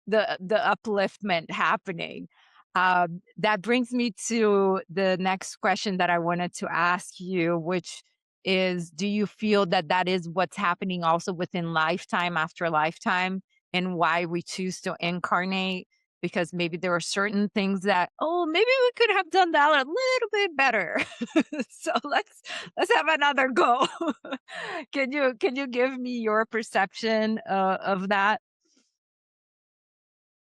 the upliftment happening. That brings me to the next question that I wanted to ask you, which is, do you feel that that is what's happening also within lifetime after lifetime, and why we choose to incarnate? Because maybe there are certain things that, oh, maybe we could have done that a little bit better. So let's have another go. Can you give me your perception of that?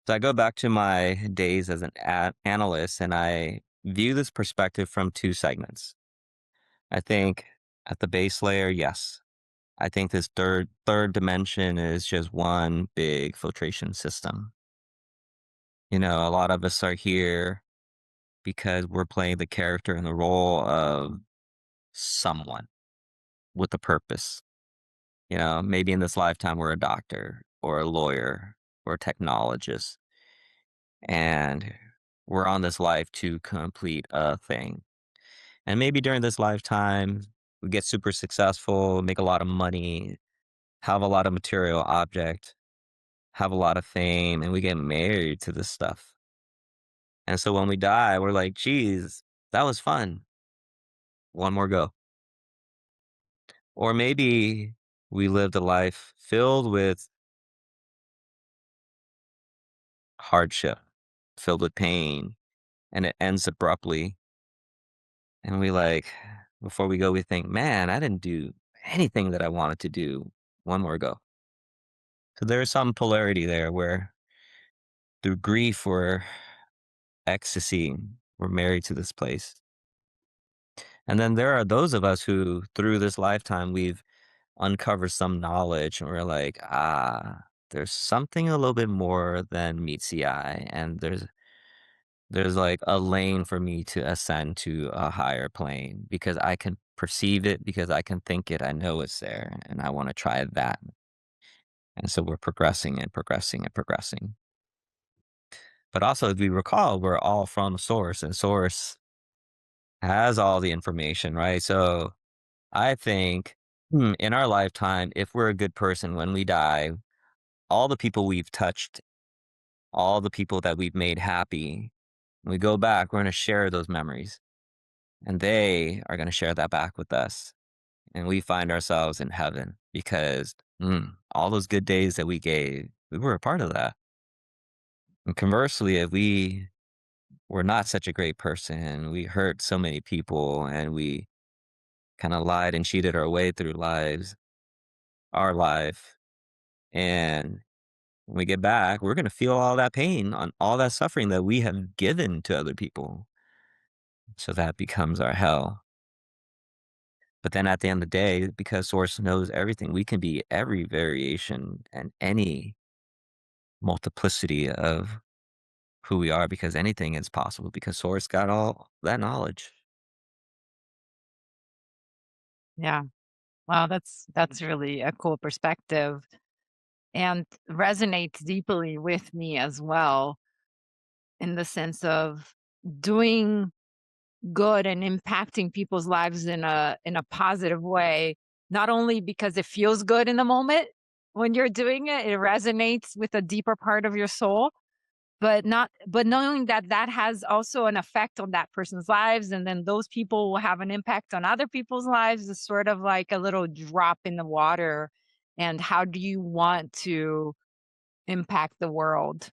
So I go back to my days as an analyst, and I view this perspective from two segments. I think at the base layer, yes. I think this third dimension is just one big filtration system. A lot of us are here because we're playing the character and the role of someone with a purpose. Maybe in this lifetime we're a doctor or a lawyer or a technologist, and we're on this life to complete a thing. And maybe during this lifetime, we get super successful, make a lot of money, have a lot of material object, have a lot of fame, and we get married to this stuff. And so when we die, we're like, geez, that was fun. One more go. Or maybe we lived a life filled with hardship, filled with pain, and it ends abruptly. And we like, before we go, we think, man, I didn't do anything that I wanted to do. One more go. So there's some polarity there where through grief or ecstasy, we're married to this place. And then there are those of us who, through this lifetime, we've uncovered some knowledge and we're like, there's something a little bit more than meets the eye. And there's like a lane for me to ascend to a higher plane because I can perceive it, because I can think it, I know it's there, and I want to try that. And so we're progressing and progressing and progressing. But also, if we recall, we're all from source, and source has all the information, right? So I think in our lifetime, if we're a good person when we die, all the people we've touched, all the people that we've made happy, when we go back, we're going to share those memories, and they are going to share that back with us. And we find ourselves in heaven because all those good days that we gave, we were a part of that. And conversely, if we were not such a great person, we hurt so many people, and we kind of lied and cheated our way through our life. And when we get back, we're going to feel all that pain on all that suffering that we have given to other people. So that becomes our hell. But then at the end of the day, because Source knows everything, we can be every variation and any multiplicity of who we are because anything is possible because Source got all that knowledge. Yeah. Wow, that's really a cool perspective and resonates deeply with me as well in the sense of doing good and impacting people's lives in a positive way, not only because it feels good in the moment when you're doing it, it resonates with a deeper part of your soul, but knowing that that has also an effect on that person's lives, and then those people will have an impact on other people's lives is sort of like a little drop in the water. And how do you want to impact the world?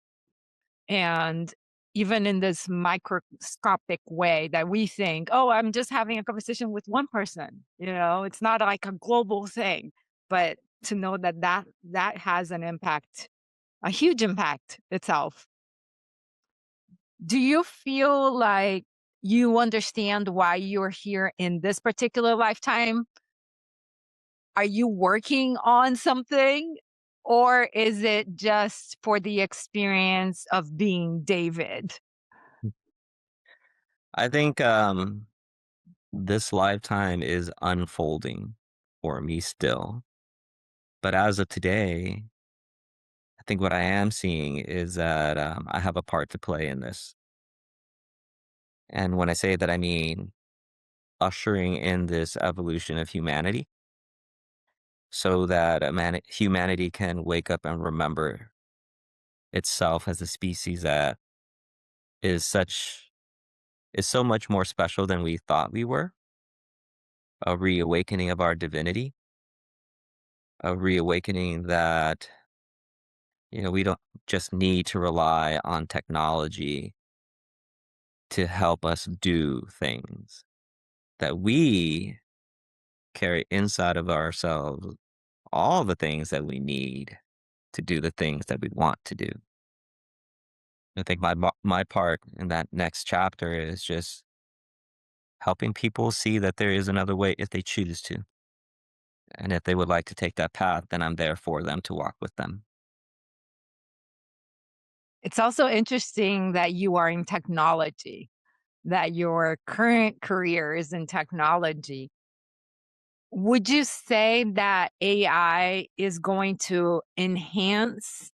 And even in this microscopic way that we think, oh, I'm just having a conversation with one person, it's not like a global thing. But to know that that has an impact, a huge impact itself. Do you feel like you understand why you're here in this particular lifetime? Are you working on something? Or is it just for the experience of being David? I think this lifetime is unfolding for me still. But as of today, I think what I am seeing is that I have a part to play in this. And when I say that, I mean ushering in this evolution of humanity so that humanity can wake up and remember itself as a species that is such is so much more special than we thought we were, a reawakening of our divinity, a reawakening that we don't just need to rely on technology to help us do things, that we carry inside of ourselves all the things that we need to do the things that we want to do. I think my part in that next chapter is just helping people see that there is another way if they choose to. And if they would like to take that path, then I'm there for them to walk with them. It's also interesting that you are in technology, that your current career is in technology. Would you say that AI is going to enhance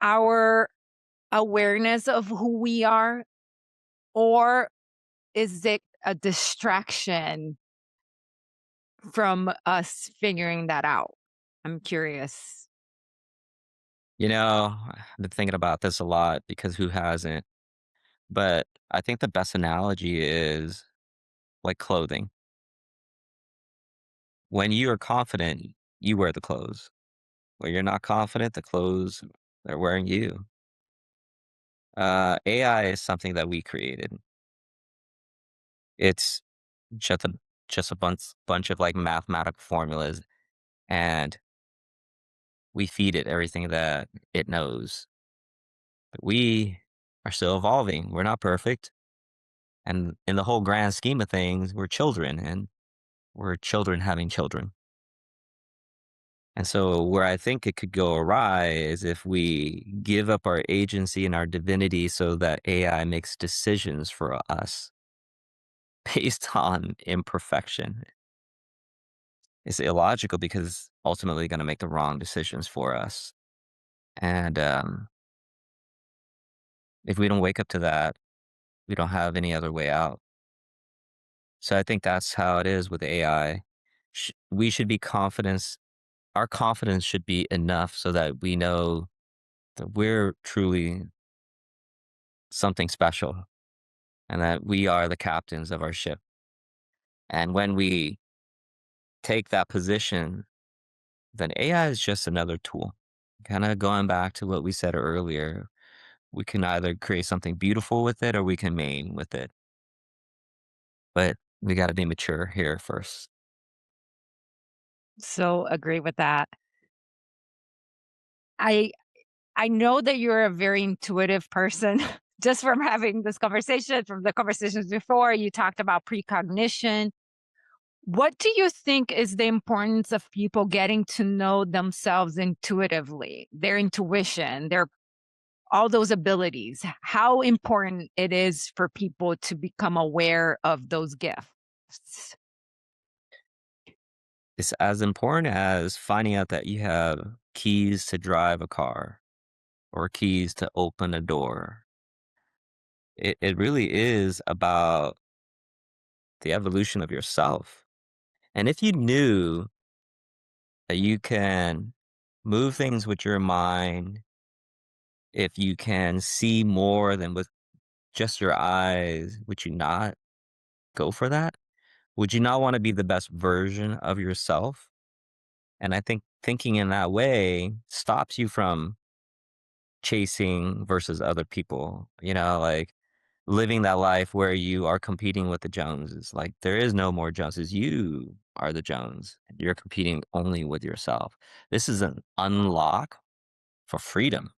our awareness of who we are, or is it a distraction from us figuring that out? I'm curious. I've been thinking about this a lot because who hasn't? But I think the best analogy is like clothing. When you are confident, you wear the clothes. When you're not confident, the clothes they're wearing you. AI is something that we created. It's just a just a bunch of like mathematical formulas, and we feed it everything that it knows. But we are still evolving. We're not perfect, and in the whole grand scheme of things, we're children, and we're children having children. And so, where I think it could go awry is if we give up our agency and our divinity so that AI makes decisions for us based on imperfection. It's illogical because it's ultimately going to make the wrong decisions for us. And if we don't wake up to that, we don't have any other way out. So I think that's how it is with AI. We should be confidence. Our confidence should be enough so that we know that we're truly something special and that we are the captains of our ship. And when we take that position, then AI is just another tool. Kind of going back to what we said earlier, we can either create something beautiful with it or we can maim with it. But we got to be mature here first. So agree with that. I I know that you're a very intuitive person. just from having this conversation, from the conversations before, you talked about precognition. What do you think is the importance of people getting to know themselves intuitively, their intuition, their all those abilities? How important it is for people to become aware of those gifts? It's as important as finding out that you have keys to drive a car or keys to open a door. It really is about the evolution of yourself. And if you knew that you can move things with your mind, if you can see more than with just your eyes, would you not go for that? Would you not want to be the best version of yourself? And I think thinking in that way stops you from chasing versus other people, like living that life where you are competing with the Joneses. Like there is no more Joneses. You are the Jones. You're competing only with yourself. This is an unlock for freedom,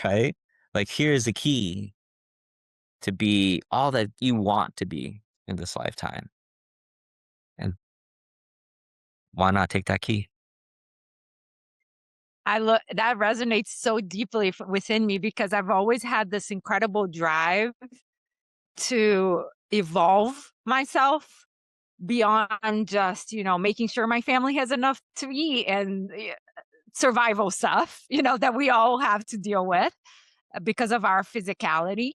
right? Like here's the key to be all that you want to be in this lifetime. And why not take that key? I look that resonates so deeply within me because I've always had this incredible drive to evolve myself beyond just, making sure my family has enough to eat and survival stuff, that we all have to deal with because of our physicality.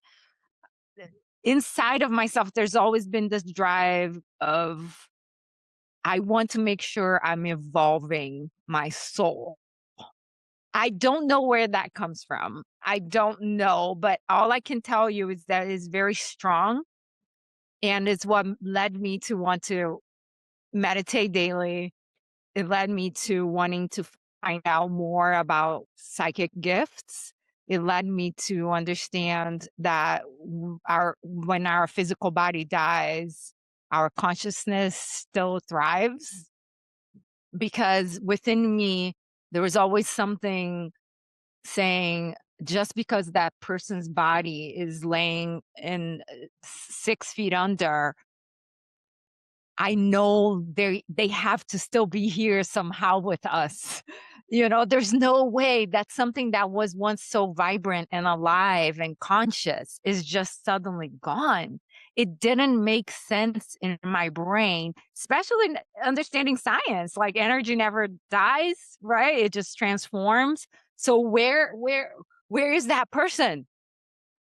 Inside of myself, there's always been this drive of I want to make sure I'm evolving my soul. I don't know where that comes from. I don't know, but all I can tell you is that it's very strong and it's what led me to want to meditate daily. It led me to wanting to find out more about psychic gifts. It led me to understand that our when our physical body dies, our consciousness still thrives because within me there was always something saying just because that person's body is laying in 6 feet under, I know they have to still be here somehow with us. There's no way that something that was once so vibrant and alive and conscious is just suddenly gone. It didn't make sense in my brain, especially understanding science. Like energy never dies, right? It just transforms. So where is that person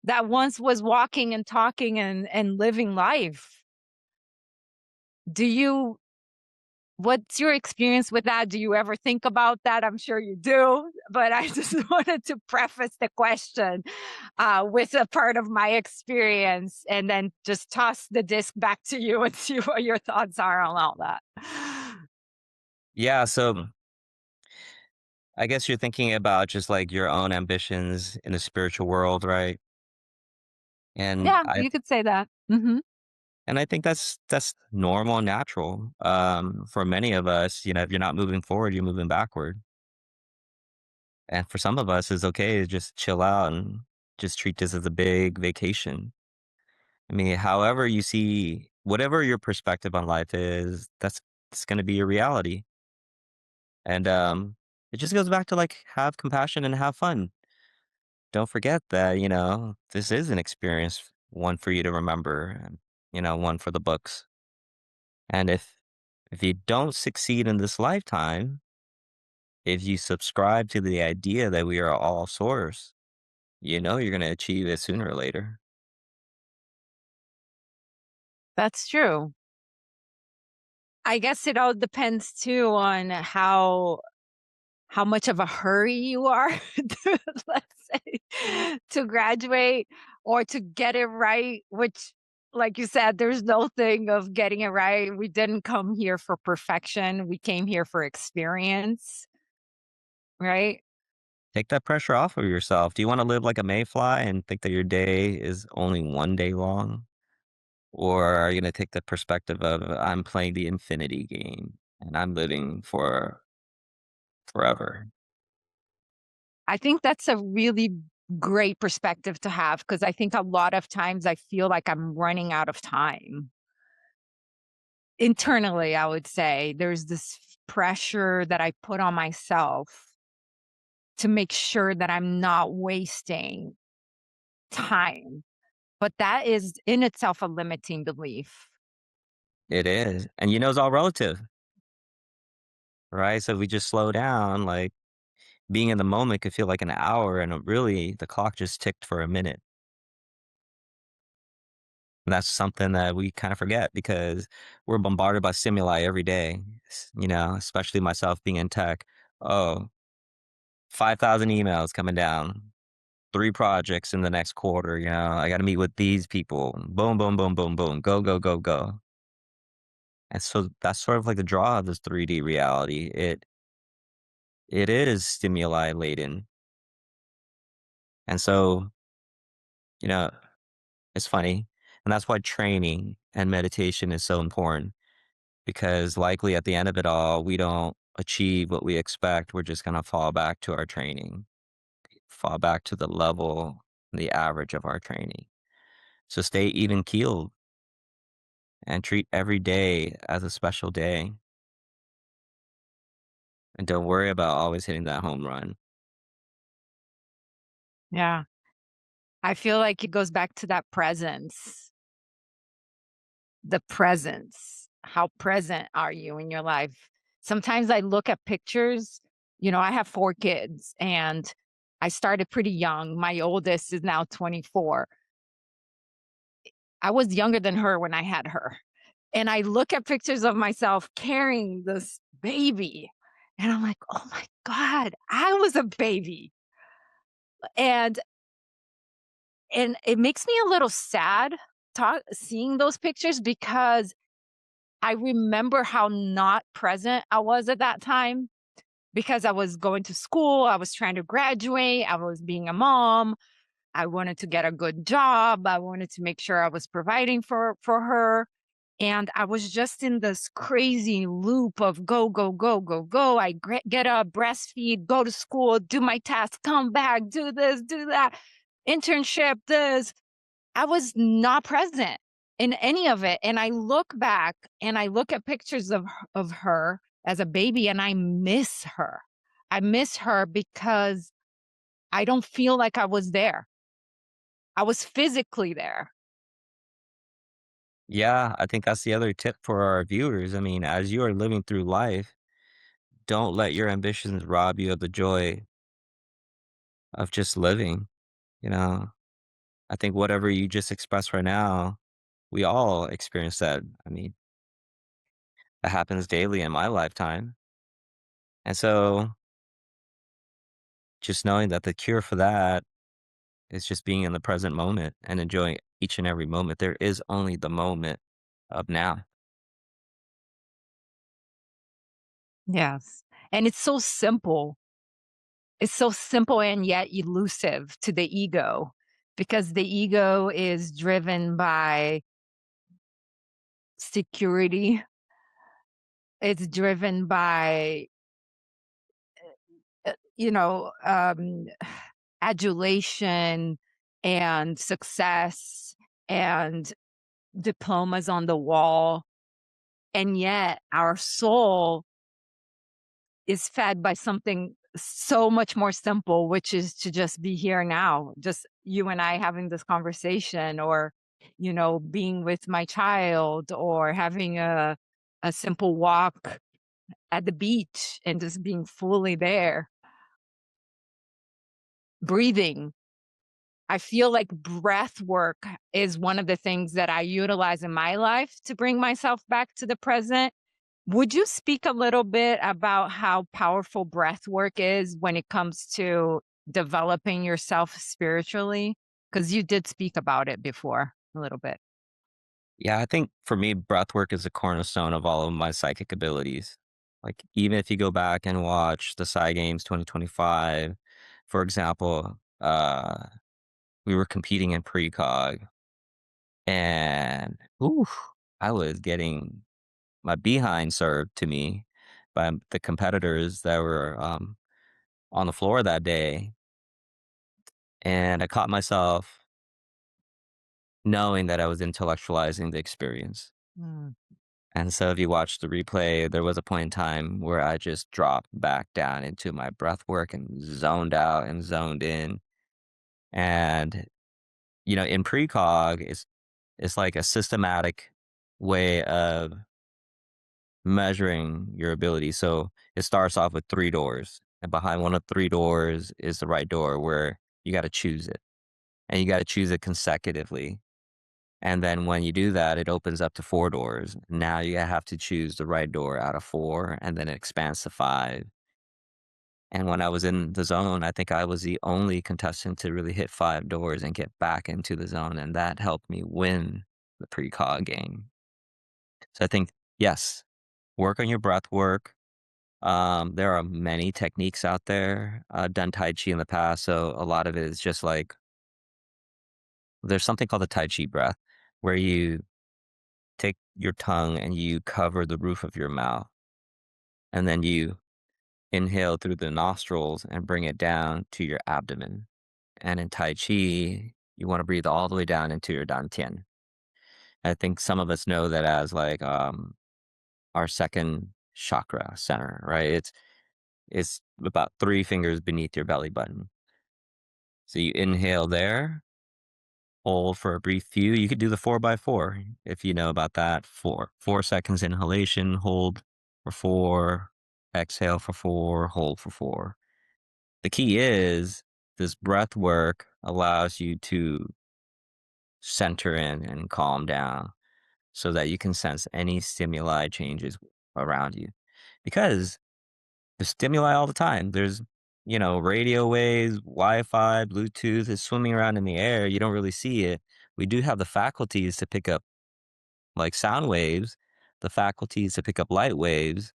that once was walking and talking and living life? Do you What's your experience with that? Do you ever think about that? I'm sure you do, but I just wanted to preface the question with a part of my experience and then just toss the disc back to you and see what your thoughts are on all that. Yeah, so I guess you're thinking about just like your own ambitions in the spiritual world, right? And Yeah, I you could say that. Hmm. and I think that's normal and natural. For many of us, if you're not moving forward, you're moving backward. And for some of us, it's okay to just chill out and just treat this as a big vacation. I mean, however you see, whatever your perspective on life is, it's going to be your reality. And it just goes back to like have compassion and have fun. Don't forget that, this is an experience, one for you to remember, and, one for the books. And if you don't succeed in this lifetime, if you subscribe to the idea that we are all source, you're going to achieve it sooner or later. That's true. I guess it all depends too on how much of a hurry you are to, let's say, to graduate or to get it right, which, like you said, there's no thing of getting it right. We didn't come here for perfection. We came here for experience, right? Take that pressure off of yourself. Do you want to live like a mayfly and think that your day is only one day long? Or are you going to take the perspective of I'm playing the infinity game and I'm living for forever? I think that's a really great perspective to have because I think a lot of times I feel like I'm running out of time. Internally, I would say there's this pressure that I put on myself to make sure that I'm not wasting time. But that is in itself a limiting belief. It is, and it's all relative, right? So if we just slow down, like, being in the moment could feel like an hour, and really, the clock just ticked for a minute. And that's something that we kind of forget because we're bombarded by stimuli every day, especially myself being in tech. Oh, 5,000 emails coming down, 3 projects in the next quarter, I gotta meet with these people. Boom, boom, boom, boom, boom. Go, go, go, go. And so that's sort of like the draw of this 3D reality. It is stimuli laden. And so, you know, it's funny. And that's why training and meditation is so important because likely at the end of it all, we don't achieve what we expect. We're just gonna fall back to our training, fall back to the level, the average of our training. So stay even keeled and treat every day as a special day. And don't worry about always hitting that home run. Yeah. I feel like it goes back to that presence, the presence. How present are you in your life? Sometimes I look at pictures, I have 4 kids and I started pretty young. My oldest is now 24. I was younger than her when I had her. And I look at pictures of myself carrying this baby and I'm like, "Oh my god, I was a baby." And and it makes me a little sad seeing those pictures because I remember how not present I was at that time because I was going to school, I was trying to graduate, I was being a mom, I wanted to get a good job, I wanted to make sure I was providing for her, and I was just in this crazy loop of go, go, go, go, go. Get up, breastfeed, go to school, do my tasks, come back, do this, do that, internship, this. I was not present in any of it, and I look back and I look at pictures of her as a baby, and I miss her. I miss her because I don't feel like I was there. I was physically there. Yeah, I think that's the other tip for our viewers. I mean, as you are living through life, don't let your ambitions rob you of the joy of just living. You know, I think whatever you just expressed right now, we all experience that. I mean, that happens daily in my lifetime. And so just knowing that the cure for that is just being in the present moment and enjoying each and every moment. There is only the moment of now. Yes. And it's so simple. It's so simple and yet elusive to the ego because the ego is driven by security. It's driven by, uh, you know, um, adulation and success and diplomas on the wall. And yet our soul is fed by something so much more simple, which is to just be here now, just you and I having this conversation, or, being with my child, or having a simple walk at the beach and just being fully there, breathing. I feel like breath work is one of the things that I utilize in my life to bring myself back to the present. Would you speak a little bit about how powerful breath work is when it comes to developing yourself spiritually? Because you did speak about it before a little bit. Yeah, I think for me, breath work is a cornerstone of all of my psychic abilities. Like, even if you go back and watch the Psy Games 2025, for example, we were competing in precog, and I was getting my behind served to me by the competitors that were on the floor that day. And I caught myself knowing that I was intellectualizing the experience. Mm. And so if you watch the replay, there was a point in time where I just dropped back down into my breath work and zoned out and zoned in. And, in precog, it's like a systematic way of measuring your ability. So it starts off with three doors. And behind one of the three doors is the right door where you got to choose it. And you got to choose it consecutively. And then when you do that, it opens up to four doors. Now you have to choose the right door out of four, and then it expands to five. And when I was in the zone, I think I was the only contestant to really hit five doors and get back into the zone. And that helped me win the precog game. So I think, yes, work on your breath work. There are many techniques out there. I've done Tai Chi in the past. So a lot of it is just like there's something called the Tai Chi breath where you take your tongue and you cover the roof of your mouth. And then you inhale through the nostrils and bring it down to your abdomen. And in Tai Chi, you want to breathe all the way down into your dantian. I think some of us know that as like our second chakra center, right? It's about three fingers beneath your belly button. So you inhale there, hold for a brief few. You could do the 4x4 if you know about that. 4 seconds inhalation, hold for 4, exhale for 4, hold for 4. The key is this breath work allows you to center in and calm down so that you can sense any stimuli changes around you. Because there's stimuli all the time. There's, radio waves, Wi-Fi, Bluetooth is swimming around in the air. You don't really see it. We do have the faculties to pick up like sound waves, the faculties to pick up light waves,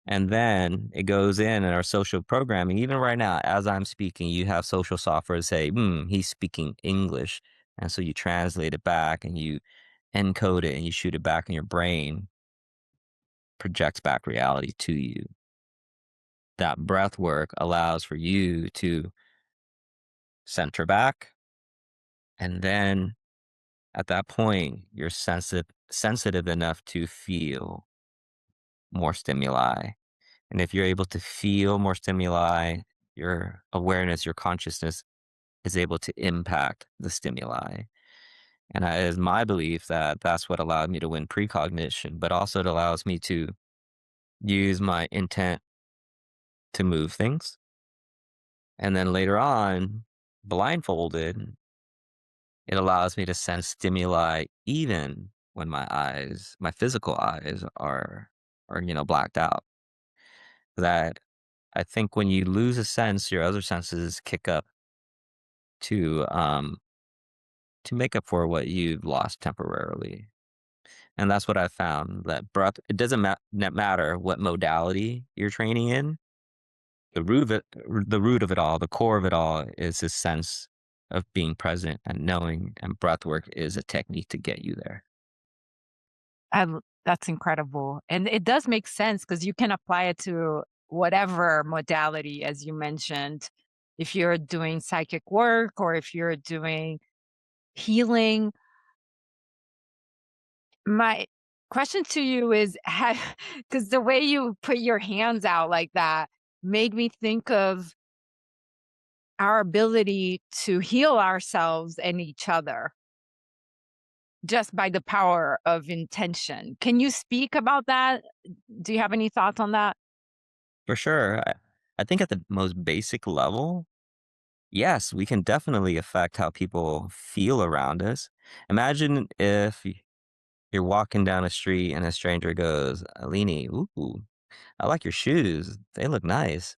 and then it goes in our social programming. Even right now, as I'm speaking, you have social software say, he's speaking English. And so you translate it back and you encode it and you shoot it back in your brain, projects back reality to you. That breath work allows for you to center back. And then at that point, you're sensitive enough to feel more stimuli. And if you're able to feel more stimuli, your awareness, your consciousness is able to impact the stimuli. And it is my belief that that's what allowed me to win precognition, but also it allows me to use my intent to move things. And then later on, blindfolded, it allows me to sense stimuli even when my physical eyes are blacked out. That I think when you lose a sense, your other senses kick up to um to make up for what you've lost temporarily. And that's what I found that breath, it doesn't matter what modality you're training in. The root of it all, the core of it all is this sense of being present and knowing, and breath work is a technique to get you there. That's incredible. And it does make sense because you can apply it to whatever modality, as you mentioned. If you're doing psychic work or if you're doing healing, my question to you is, because the way you put your hands out like that made me think of our ability to heal ourselves and each other just by the power of intention. Can you speak about that? Do you have any thoughts on that? For sure. I think at the most basic level, yes, we can definitely affect how people feel around us. Imagine if you're walking down a street and a stranger goes, Alini, ooh, I like your shoes. They look nice.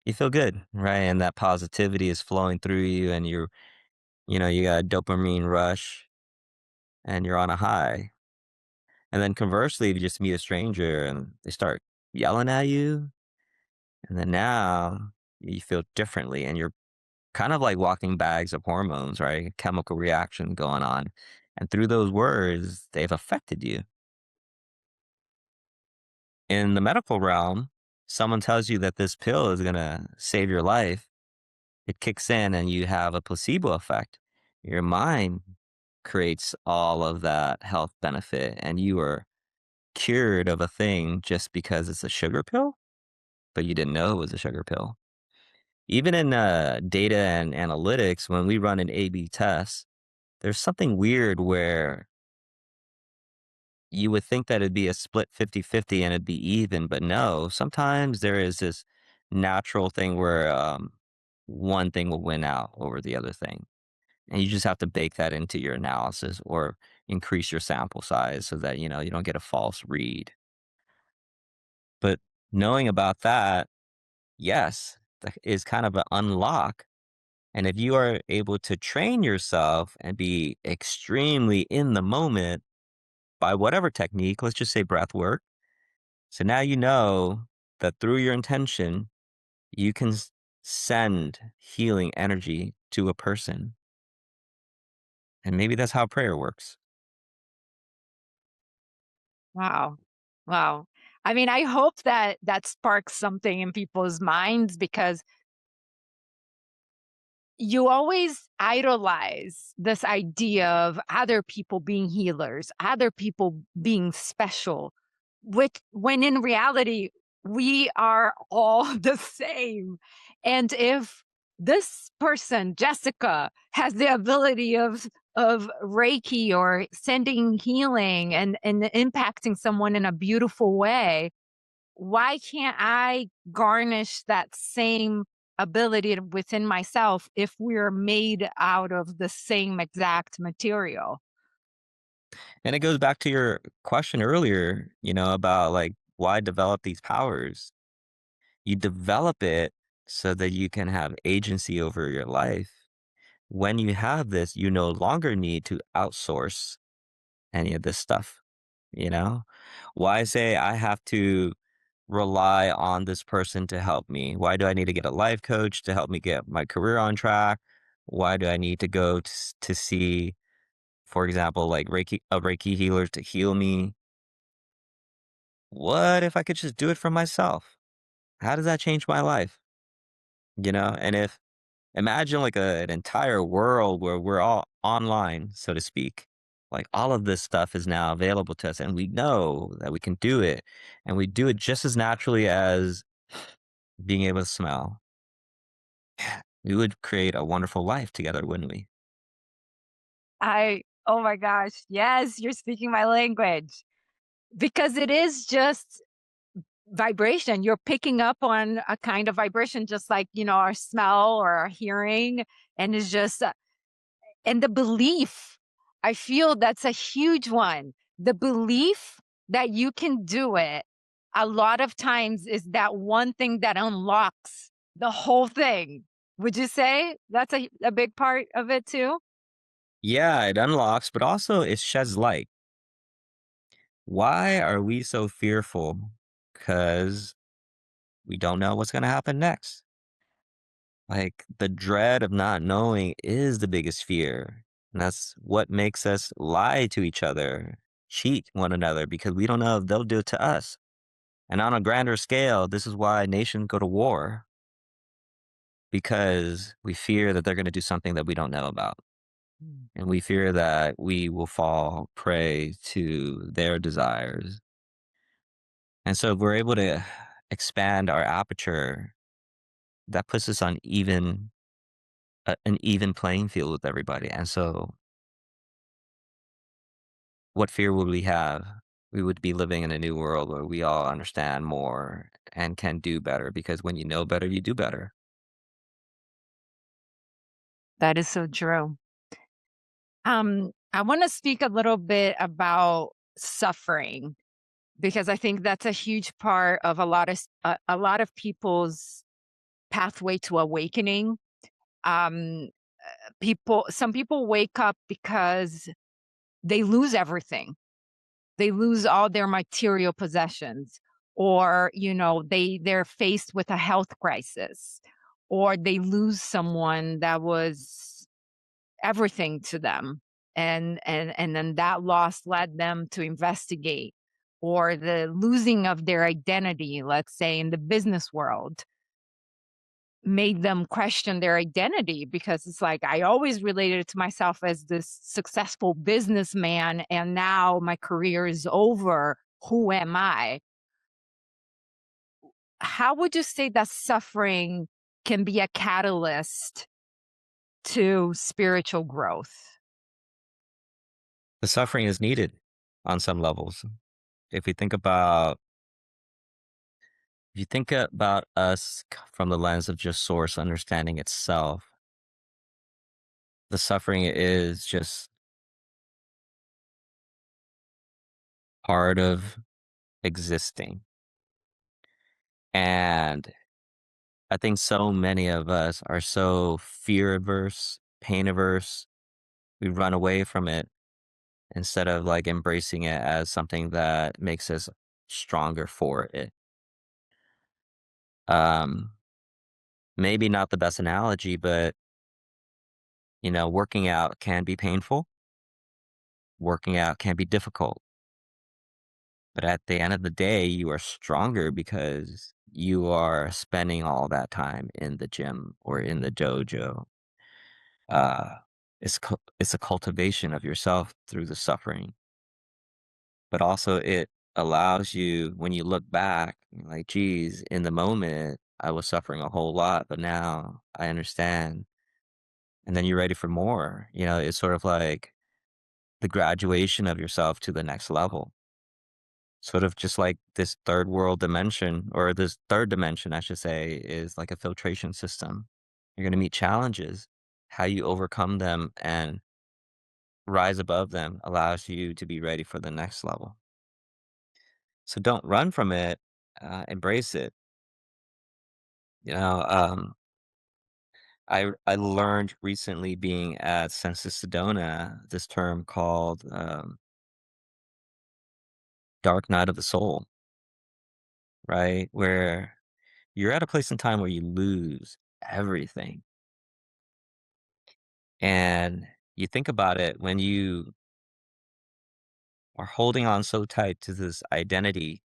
You feel good, right? And that positivity is flowing through you, and you got a dopamine rush and you're on a high. And then conversely, if you just meet a stranger and they start yelling at you, and then now you feel differently and you're kind of like walking bags of hormones, right? Chemical reaction going on. And through those words, they've affected you. In the medical realm, someone tells you that this pill is going to save your life. it kicks in and you have a placebo effect. Your mind creates all of that health benefit and you are cured of a thing just because it's a sugar pill, but you didn't know it was a sugar pill. Even in data and analytics, when we run an A/B test, there's something weird where you would think that it'd be a split 50-50 and it'd be even, but no, sometimes there is this natural thing where one thing will win out over the other thing. And you just have to bake that into your analysis or increase your sample size so that, you don't get a false read. But knowing about that, yes, that is kind of an unlock. And if you are able to train yourself and be extremely in the moment by whatever technique, let's just say breath work. So now you know that through your intention, you can send healing energy to a person. And maybe that's how prayer works. Wow. Wow. I mean, I hope that that sparks something in people's minds because you always idolize this idea of other people being healers, other people being special, which when in reality, we are all the same. And if this person, Jessica, has the ability of Reiki or sending healing and impacting someone in a beautiful way, why can't I garnish that same ability within myself if we're made out of the same exact material? And it goes back to your question earlier, about like why develop these powers? You develop it so that you can have agency over your life. When you have this, you no longer need to outsource any of this stuff, you know? Why say I have to rely on this person to help me? Why do I need to get a life coach to help me get my career on track? Why do I need to go to see, for example, like Reiki healer to heal me? What if I could just do it for myself? How does that change my life? And if imagine like an entire world where we're all online, so to speak. Like all of this stuff is now available to us, and we know that we can do it, and we do it just as naturally as being able to smell. We would create a wonderful life together, wouldn't we? Oh my gosh, yes, you're speaking my language because it is just vibration. You're picking up on a kind of vibration, just like, our smell or our hearing. And it's just and the belief, I feel that's a huge one. The belief that you can do it a lot of times is that one thing that unlocks the whole thing. Would you say that's a big part of it too? Yeah, it unlocks, but also it sheds light. Why are we so fearful? Because we don't know what's going to happen next. Like the dread of not knowing is the biggest fear. And that's what makes us lie to each other, cheat one another because we don't know if they'll do it to us. And on a grander scale, this is why nations go to war because we fear that they're going to do something that we don't know about. Mm. And we fear that we will fall prey to their desires. And so if we're able to expand our aperture, that puts us on an even playing field with everybody. And so what fear would we have? We would be living in a new world where we all understand more and can do better because when you know better, you do better. That is so true. I want to speak a little bit about suffering because I think that's a huge part of a lot of people's pathway to awakening. Um, some people wake up because they lose everything. They lose all their material possessions, or they're faced with a health crisis, or they lose someone that was everything to them, and then that loss led them to investigate, or the losing of their identity, let's say in the business world. made them question their identity, because it's like I always related to myself as this successful businessman, and now my career is over. Who am I? How would you say that suffering can be a catalyst to spiritual growth? The suffering is needed on some levels. If we think about if you think about us from the lens of just source understanding itself, the suffering is just part of existing. And I think so many of us are so fear averse, pain averse. We run away from it instead of like embracing it as something that makes us stronger for it. Um, Maybe not the best analogy, but working out can be painful. Working out can be difficult. But at the end of the day, you are stronger because you are spending all that time in the gym or in the dojo. Uh, it's a cultivation of yourself through the suffering, but also it allows you when you look back, you're like, geez, in the moment I was suffering a whole lot, but now I understand, and then you're ready for more. It's sort of like the graduation of yourself to the next level. Sort of just like this third world dimension, or this third dimension, I should say, is like a filtration system. You're going to meet challenges. How you overcome them and rise above them allows you to be ready for the next level. So don't run from it, embrace it. You know, um, I learned recently being at Census Sedona this term called dark night of the soul, right? Where you're at a place in time where you lose everything. And you think about it when you are holding on so tight to this identity,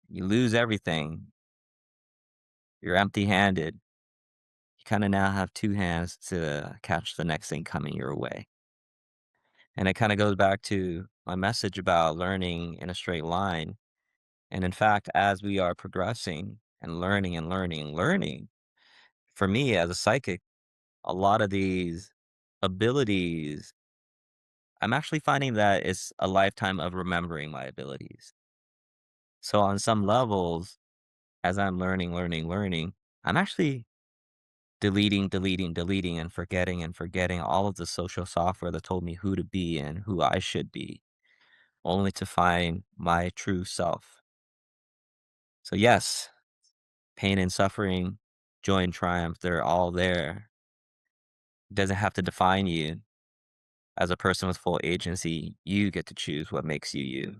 you lose everything, you're empty handed. You kind of now have two hands to catch the next thing coming your way. And it kind of goes back to my message about learning in a straight line. And in fact, as we are progressing and learning and learning and learning, for me as a psychic, a lot of these abilities, I'm actually finding that it's a lifetime of remembering my abilities. So on some levels, as I'm learning, learning, learning, I'm actually deleting, deleting, deleting, and forgetting all of the social software that told me who to be and who I should be, only to find my true self. So yes, pain and suffering, joy and triumph, they're all there. It doesn't have to define you. As a person with full agency, you get to choose what makes you you.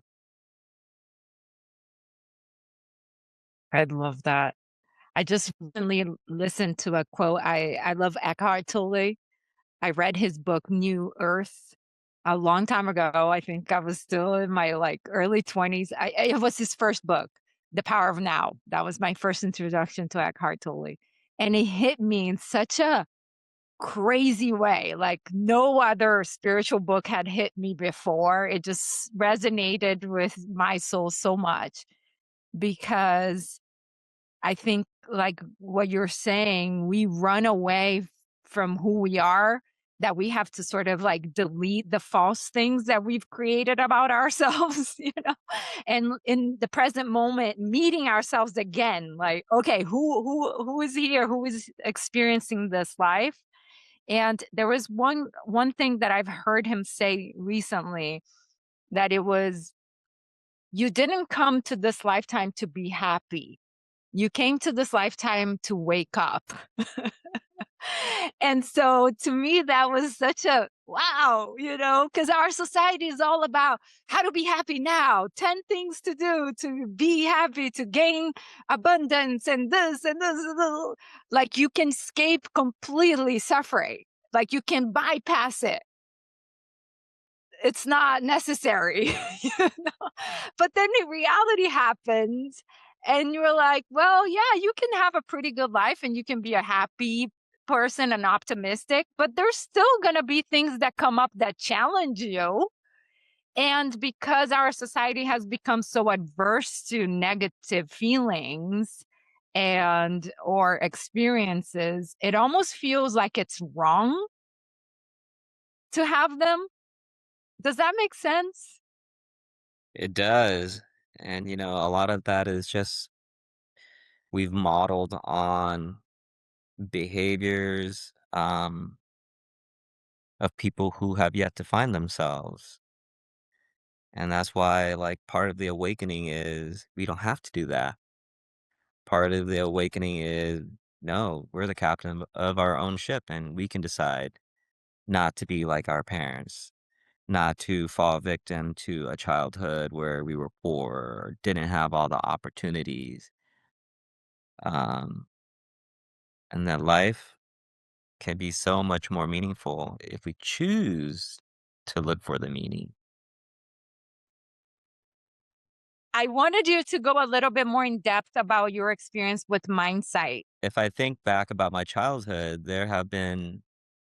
I love that. I just recently listened to a quote. I love Eckhart Tolle. I read his book New Earth a long time ago. I think I was still in my like early 20s. It was his first book, The Power of Now. That was my first introduction to Eckhart Tolle. And it hit me in such a crazy way. Like no other spiritual book had hit me before. It just resonated with my soul so much, because I think, like what you're saying, we run away from who we are, that we have to sort of like delete the false things that we've created about ourselves, and in the present moment, meeting ourselves again, like, okay, who is here? Who is experiencing this life? And there was one thing that I've heard him say recently, that it was, you didn't come to this lifetime to be happy. You came to this lifetime to wake up. And so to me, that was such a wow, because our society is all about how to be happy now, 10 things to do to be happy, to gain abundance, and this and this. And this. Like you can escape completely suffering, like you can bypass it. It's not necessary. you know? But then the reality happens, And you're like, well, yeah, you can have a pretty good life and you can be a happy person and optimistic, but there's still going to be things that come up that challenge you. And because our society has become so adverse to negative feelings and or experiences, it almost feels like it's wrong to have them. Does that make sense? It does. And, a lot of that is just we've modeled on behaviors of people who have yet to find themselves. And that's why, like, part of the awakening is we don't have to do that. Part of the awakening is no, we're the captain of our own ship and we can decide not to be like our parents, not to fall victim to a childhood where we were poor or didn't have all the opportunities. Um, and that life can be so much more meaningful if we choose to look for the meaning. I wanted you to go a little bit more in depth about your experience with Mindsight. If I think back about my childhood, there have been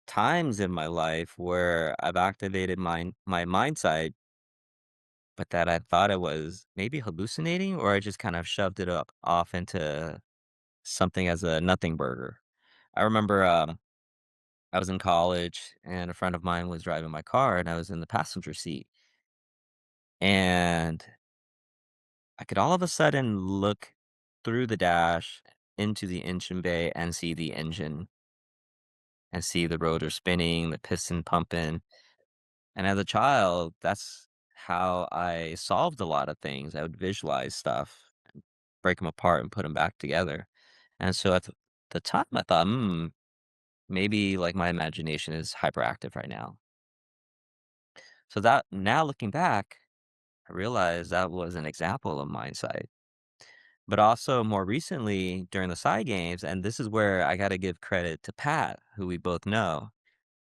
times in my life where I've activated my mindsight, but that I thought it was maybe hallucinating, or I just kind of shoved it up off into something as a nothing burger. I remember I was in college and a friend of mine was driving my car and I was in the passenger seat. And I could all of a sudden look through the dash into the engine bay and see the engine and see the rotor spinning, the piston pumping. And as a child, that's how I solved a lot of things. I would visualize stuff, break them apart, and put them back together. And so at the time, I thought, maybe like my imagination is hyperactive right now. So that now looking back, I realized that was an example of mindsight. But also more recently during the side games, and this is where I got to give credit to Pat, who we both know.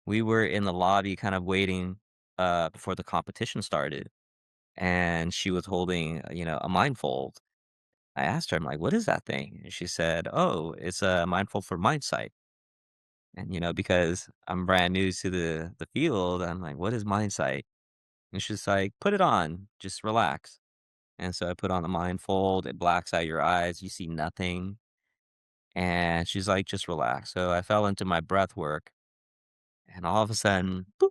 We were in the lobby kind of waiting before the competition started, and she was holding, a mindfold. I asked her, I'm like, what is that thing? And she said, oh, it's a mindfold for mindsight. And, because I'm brand new to the field, I'm like, what is mindsight? And she's like, put it on, just relax. And so I put on the mindfold, it blacks out your eyes, you see nothing. And she's like, just relax. So I fell into my breath work, and all of a sudden, boop,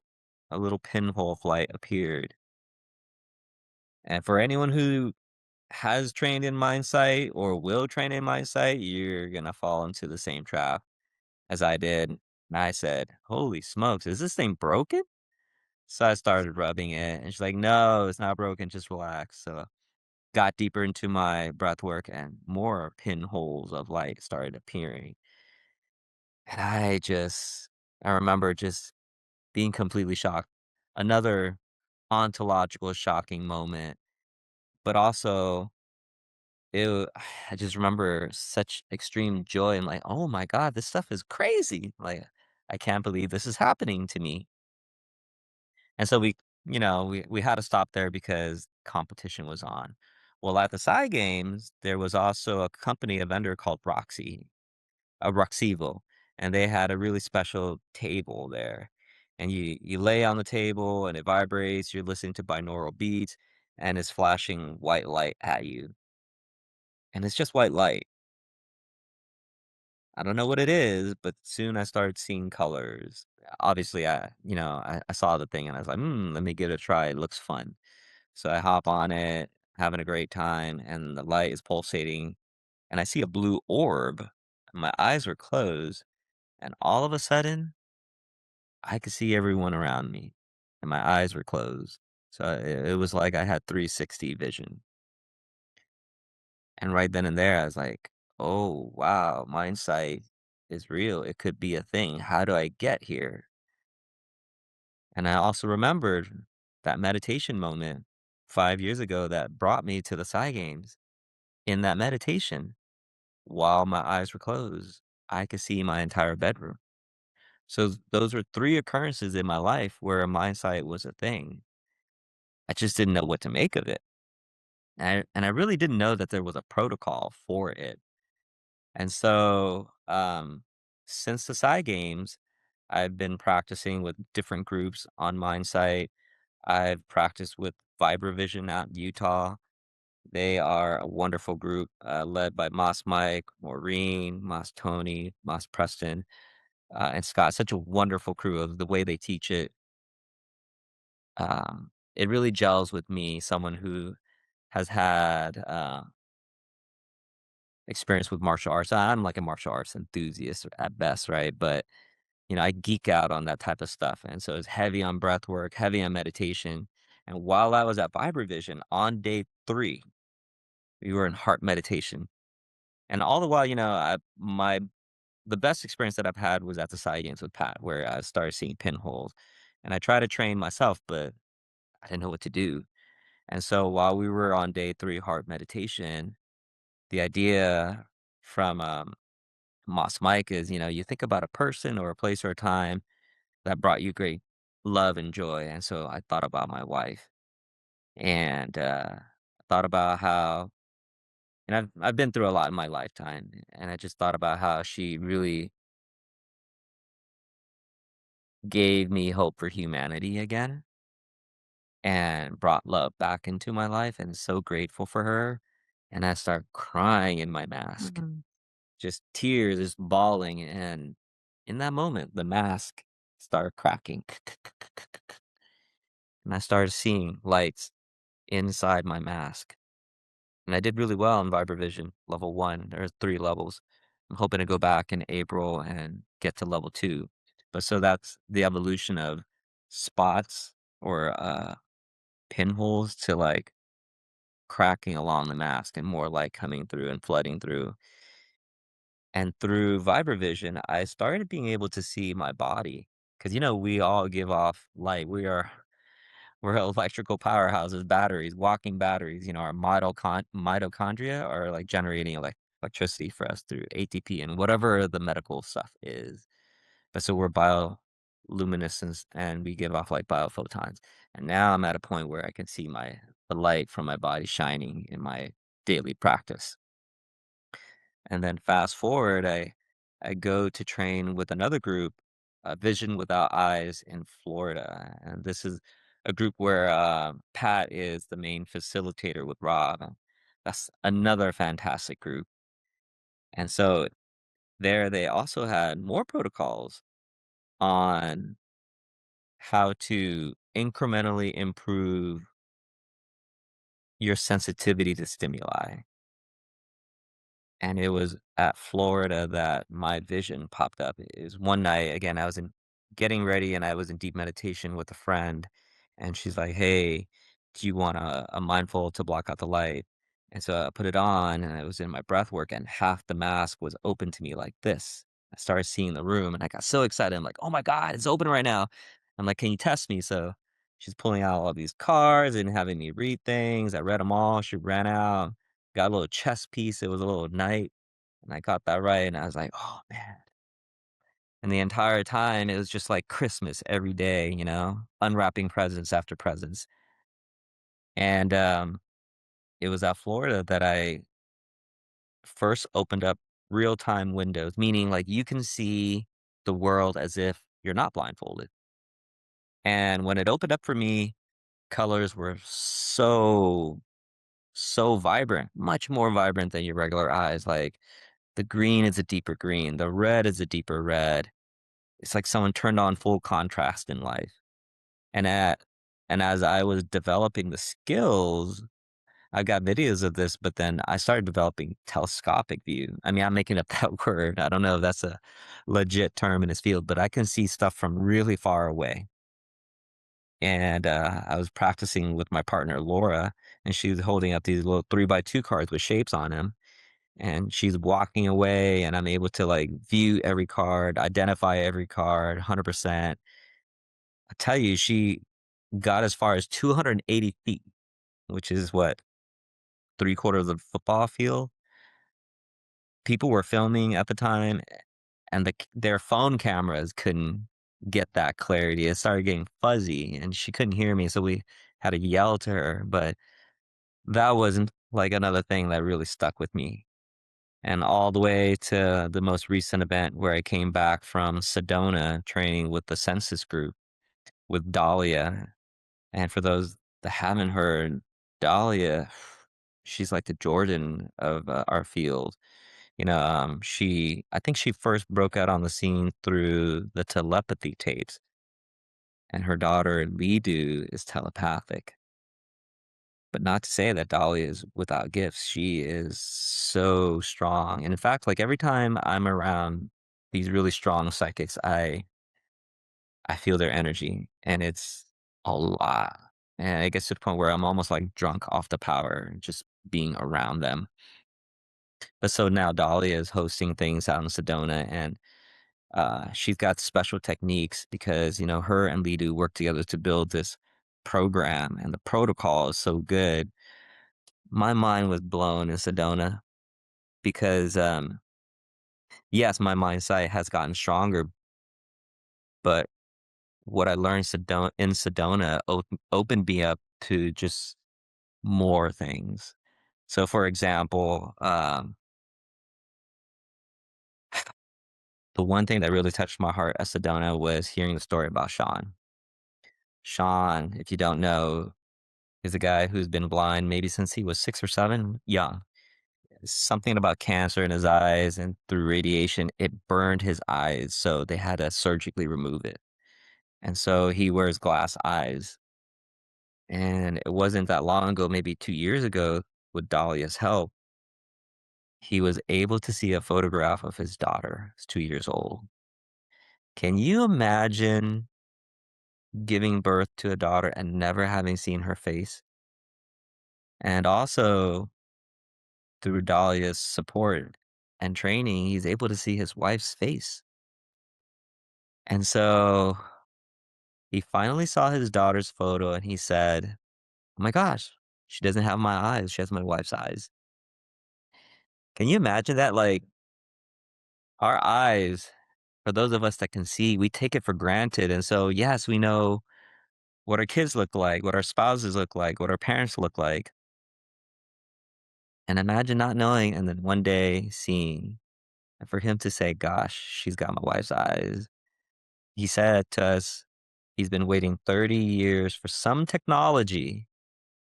a little pinhole of light appeared. And for anyone who has trained in mindsight or will train in mindsight, you're gonna fall into the same trap as I did. And I said, holy smokes, is this thing broken? So I started rubbing it, and she's like, no, it's not broken, just relax. So got deeper into my breath work, and more pinholes of light started appearing. And I remember just being completely shocked. Another ontological shocking moment, but also I just remember such extreme joy and like, "Oh my god, this stuff is crazy." Like, I can't believe this is happening to me. And so we had to stop there because competition was on. Well, at the side games, there was also a vendor called Roxivo, and they had a really special table there. And you lay on the table and it vibrates, you're listening to binaural beats, and it's flashing white light at you. And it's just white light. I don't know what it is, but soon I started seeing colors. Obviously, I saw the thing and I was like, let me give it a try. It looks fun. So I hop on it, having a great time, and the light is pulsating, and I see a blue orb. My eyes were closed, and all of a sudden, I could see everyone around me, and my eyes were closed. So it was like I had 360 vision. And right then and there, I was like, oh, wow, my insight is real. It could be a thing. How do I get here? And I also remembered that meditation moment 5 years ago that brought me to the Psy Games. In that meditation, while my eyes were closed, I could see my entire bedroom. So those were three occurrences in my life where my insight was a thing. I just didn't know what to make of it. And I really didn't know that there was a protocol for it. And so, since the side games, I've been practicing with different groups on Mindsight. I've practiced with Vibravision out in Utah. They are a wonderful group, led by Moss Mike, Maureen, Moss Tony, Moss Preston, and Scott. Such a wonderful crew of the way they teach it. It really gels with me, someone who has had experience with martial arts. I'm like a martial arts enthusiast at best, right? But I geek out on that type of stuff, and so it's heavy on breath work, heavy on meditation. And while I was at Vibravision on day 3, we were in heart meditation, and all the while, the best experience that I've had was at the side games with Pat, where I started seeing pinholes, and I try to train myself, but I didn't know what to do. And so while we were on day 3 heart meditation, the idea from Moss Mike is, you think about a person or a place or a time that brought you great love and joy. And so I thought about my wife, and thought about how, and I've been through a lot in my lifetime, and I just thought about how she really gave me hope for humanity again and brought love back into my life, and so grateful for her. And I start crying in my mask, Mhm. just tears, just bawling. And in that moment, the mask started cracking. And I started seeing lights inside my mask. And I did really well in Vibravision level 1. There's 3 levels. I'm hoping to go back in April and get to level 2. But so that's the evolution of spots or pinholes to like cracking along the mask and more light coming through and flooding through. And through Vibravision, I started being able to see my body because we all give off light. We're electrical powerhouses, batteries, walking batteries. Our mitochondria are like generating electricity for us through ATP and whatever the medical stuff is. But so we're bioluminescence and we give off like biophotons. And now I'm at a point where I can see the light from my body shining in my daily practice. And then fast forward, I go to train with another group, Vision Without Eyes in Florida, and this is a group where Pat is the main facilitator with Rob. And that's another fantastic group. And so there, they also had more protocols on how to incrementally improve your sensitivity to stimuli. And it was at Florida that my vision popped up. Is one night, again, I was getting ready and I was in deep meditation with a friend. And she's like, "Hey, do you want a mindful to block out the light?" And so I put it on and I was in my breath work and half the mask was open to me like this. I started seeing the room and I got so excited. I'm like, "Oh my God, it's open right now." I'm like, "Can you test me?" So she's pulling out all these cards and having me read things. I read them all. She ran out. Got a little chess piece, it was a little knight, and I got that right, and I was like, "Oh, man." And the entire time, it was just like Christmas every day, unwrapping presents after presents. And, it was at Florida that I first opened up real-time windows, meaning, like, you can see the world as if you're not blindfolded. And when it opened up for me, colors were so vibrant, much more vibrant than your regular eyes, like, the green is a deeper green, the red is a deeper red. It's like someone turned on full contrast in life. And at and as I was developing the skills, I got videos of this, but then I started developing telescopic view. I mean, I'm making up that word. I don't know if that's a legit term in this field, but I can see stuff from really far away. And I was practicing with my partner Laura, and she was holding up these little 3x2 cards with shapes on them, and she's walking away and I'm able to like view every card, identify every card 100%. I tell you, she got as far as 280 feet, which is what, 3/4 of the football field. People were filming at the time and their phone cameras couldn't get that clarity. It started getting fuzzy and she couldn't hear me. So we had to yell to her. But that wasn't like another thing that really stuck with me. And all the way to the most recent event where I came back from Sedona training with the census group with Dahlia. And for those that haven't heard, Dahlia, she's like the Jordan of our field. I think she first broke out on the scene through the telepathy tapes, and her daughter Lidu is telepathic. But not to say that Dolly is without gifts. She is so strong. And in fact, like every time I'm around these really strong psychics, I feel their energy and it's a lot. And it gets to the point where I'm almost like drunk off the power just being around them. But so now Dolly is hosting things out in Sedona and she's got special techniques because, her and Lidu work together to build this program and the protocol is so good. My mind was blown in Sedona because, yes, my mindset has gotten stronger, but what I learned in Sedona opened me up to just more things. So, for example, the one thing that really touched my heart at Sedona was hearing the story about Sean. Sean, if you don't know, is a guy who's been blind maybe since he was 6 or 7, young. Something about cancer in his eyes, and through radiation, it burned his eyes, so they had to surgically remove it. And so he wears glass eyes. And it wasn't that long ago, maybe 2 years ago, with Dahlia's help, he was able to see a photograph of his daughter, who's 2 years old. Can you imagine giving birth to a daughter and never having seen her face? And also, through Dahlia's support and training, he's able to see his wife's face. And so he finally saw his daughter's photo and he said, "Oh my gosh, she doesn't have my eyes. She has my wife's eyes." Can you imagine that? Like, our eyes, for those of us that can see, we take it for granted. And so, yes, we know what our kids look like, what our spouses look like, what our parents look like. And imagine not knowing and then one day seeing. And for him to say, "Gosh, she's got my wife's eyes." He said to us, he's been waiting 30 years for some technology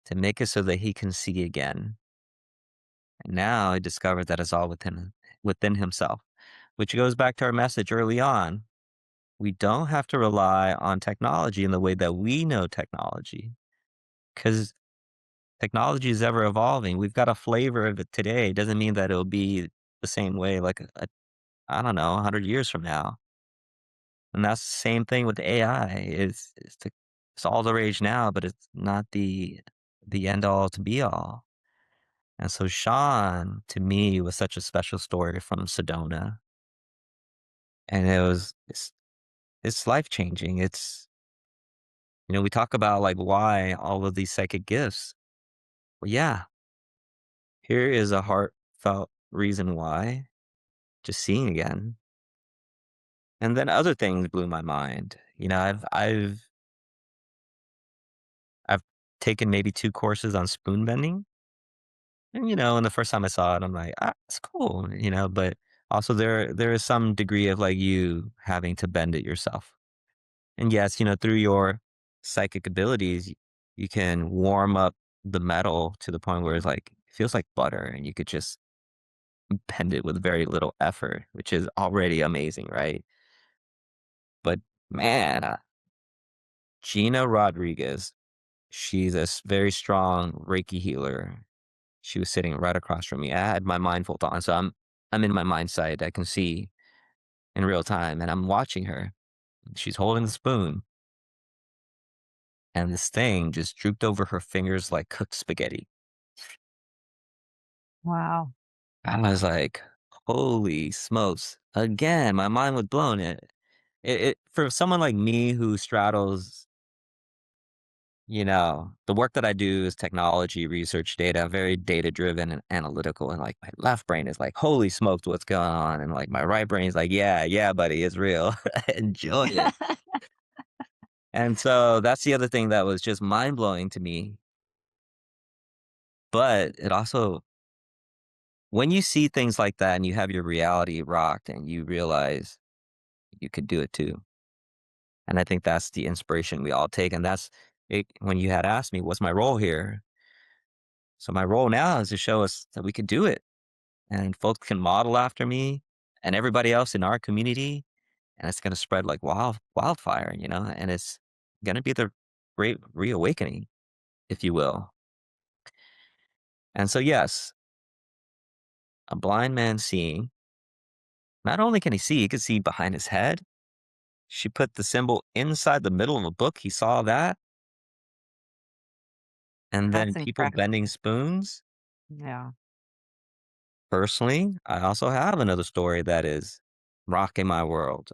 to make it so that he can see again. And now I discovered that it's all within himself, which goes back to our message early on. We don't have to rely on technology in the way that we know technology, because technology is ever evolving. We've got a flavor of it today. It doesn't mean that it'll be the same way like I don't know, 100 years from now. And that's the same thing with AI. It's all the rage now, but it's not the end all to be all. And so Sean, to me, was such a special story from Sedona. And it's life changing. We talk about like why all of these psychic gifts. Well, yeah, here is a heartfelt reason why. Just seeing again. And then other things blew my mind. I've taken maybe 2 courses on spoon bending. And the first time I saw it, I'm like, it's cool, but also there is some degree of like you having to bend it yourself. And yes, through your psychic abilities, you can warm up the metal to the point where it's like it feels like butter and you could just bend it with very little effort, which is already amazing, right? But man, Gina Rodriguez, she's a very strong Reiki healer. She was sitting right across from me. I had my mindfold on, so I'm in my mind sight. I can see in real time, and I'm watching her. She's holding the spoon, and this thing just drooped over her fingers like cooked spaghetti. Wow. I was like, "Holy smokes!" Again, my mind was blown. It for someone like me who straddles, the work that I do is technology, research, data, very data driven and analytical. And like my left brain is like, "Holy smokes, what's going on?" And like my right brain is like, "Yeah, yeah, buddy, it's real. Enjoy it." And so that's the other thing that was just mind blowing to me. But it also, when you see things like that and you have your reality rocked and you realize you could do it too. And I think that's the inspiration we all take. And that's it. When you had asked me, what's my role here? So my role now is to show us that we could do it and folks can model after me and everybody else in our community. And it's going to spread like wildfire, and it's going to be the great reawakening, if you will. And so, yes, a blind man seeing, not only can he can see behind his head. She put the symbol inside the middle of a book. He saw that. And then That's people incredible. bending spoons. Yeah. Personally, I also have another story that is rocking my world.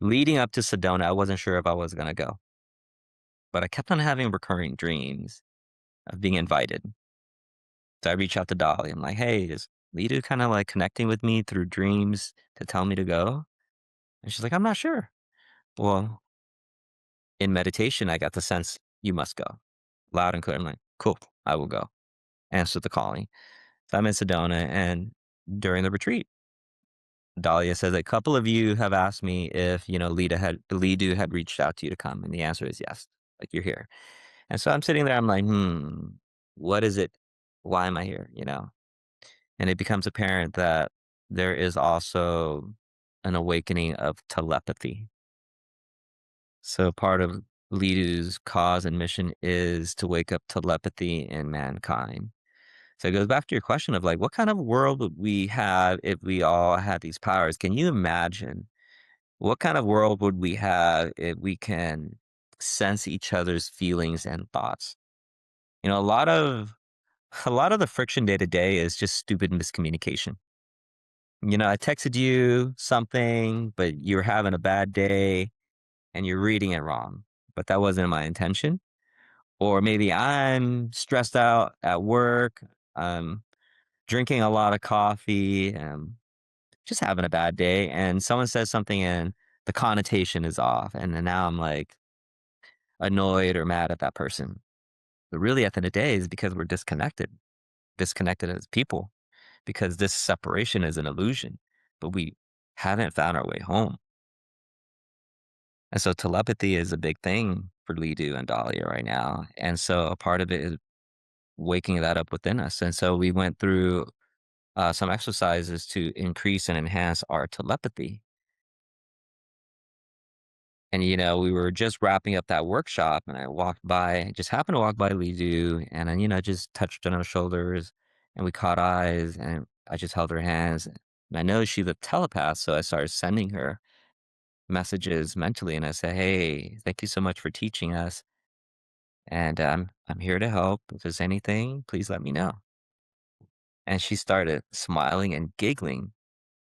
Leading up to Sedona, I wasn't sure if I was going to go, but I kept on having recurring dreams of being invited. So I reach out to Dolly. I'm like, hey, is Lidu kind of like connecting with me through dreams to tell me to go? And she's like, I'm not sure. Well, in meditation, I got the sense you must go loud and clear. I'm like, cool, I will go. Answer the calling. So I'm in Sedona, and during the retreat, Dahlia says, a couple of you have asked me if, Lidu had reached out to you to come. And the answer is yes. Like, you're here. And so I'm sitting there, I'm like, what is it? Why am I here? And it becomes apparent that there is also an awakening of telepathy. So part of Lidu's cause and mission is to wake up telepathy in mankind. So it goes back to your question of like, what kind of world would we have if we all had these powers? Can you imagine what kind of world would we have if we can sense each other's feelings and thoughts? You know, a lot of the friction day to day is just stupid miscommunication. I texted you something, but you're having a bad day and you're reading it wrong, but that wasn't my intention. Or maybe I'm stressed out at work. I'm drinking a lot of coffee and just having a bad day. And someone says something and the connotation is off. And then now I'm like annoyed or mad at that person. But really, at the end of the day, is because we're disconnected as people, because this separation is an illusion, but we haven't found our way home. And so telepathy is a big thing for Lidu and Dahlia right now. And so a part of it is waking that up within us. And so we went through some exercises to increase and enhance our telepathy. And, we were just wrapping up that workshop and just happened to walk by Lidu and then, just touched on her shoulders and we caught eyes and I just held her hands. And I know she's a telepath. So I started sending her messages mentally and I said, hey, thank you so much for teaching us. And I'm here to help. If there's anything, please let me know. And she started smiling and giggling.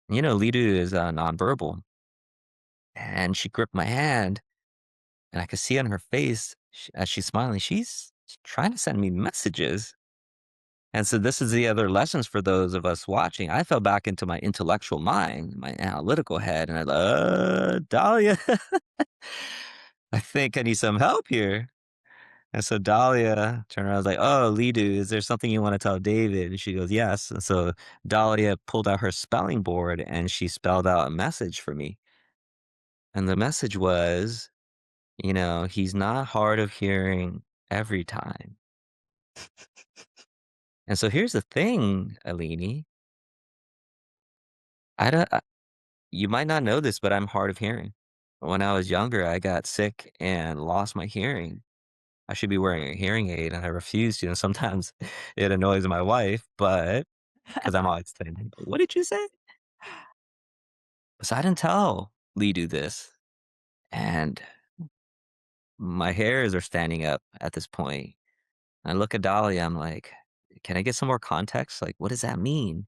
Lidu is nonverbal. And she gripped my hand, and I could see on her face as she's smiling, she's trying to send me messages. And so this is the other lessons for those of us watching. I fell back into my intellectual mind, my analytical head, and Dahlia, I think I need some help here. And so Dahlia turned around, I was like, oh, Lidu, is there something you want to tell David? And she goes, yes. And so Dahlia pulled out her spelling board and she spelled out a message for me. And the message was, he's not hard of hearing every time. And so here's the thing, Alini. I don't, you might not know this, but I'm hard of hearing. When I was younger, I got sick and lost my hearing. I should be wearing a hearing aid, and I refuse to. And sometimes it annoys my wife, but because I'm always saying, "What did you say?" So I didn't tell Lidu this, and my hairs are standing up at this point. I look at Dolly. I'm like, "Can I get some more context? Like, what does that mean?"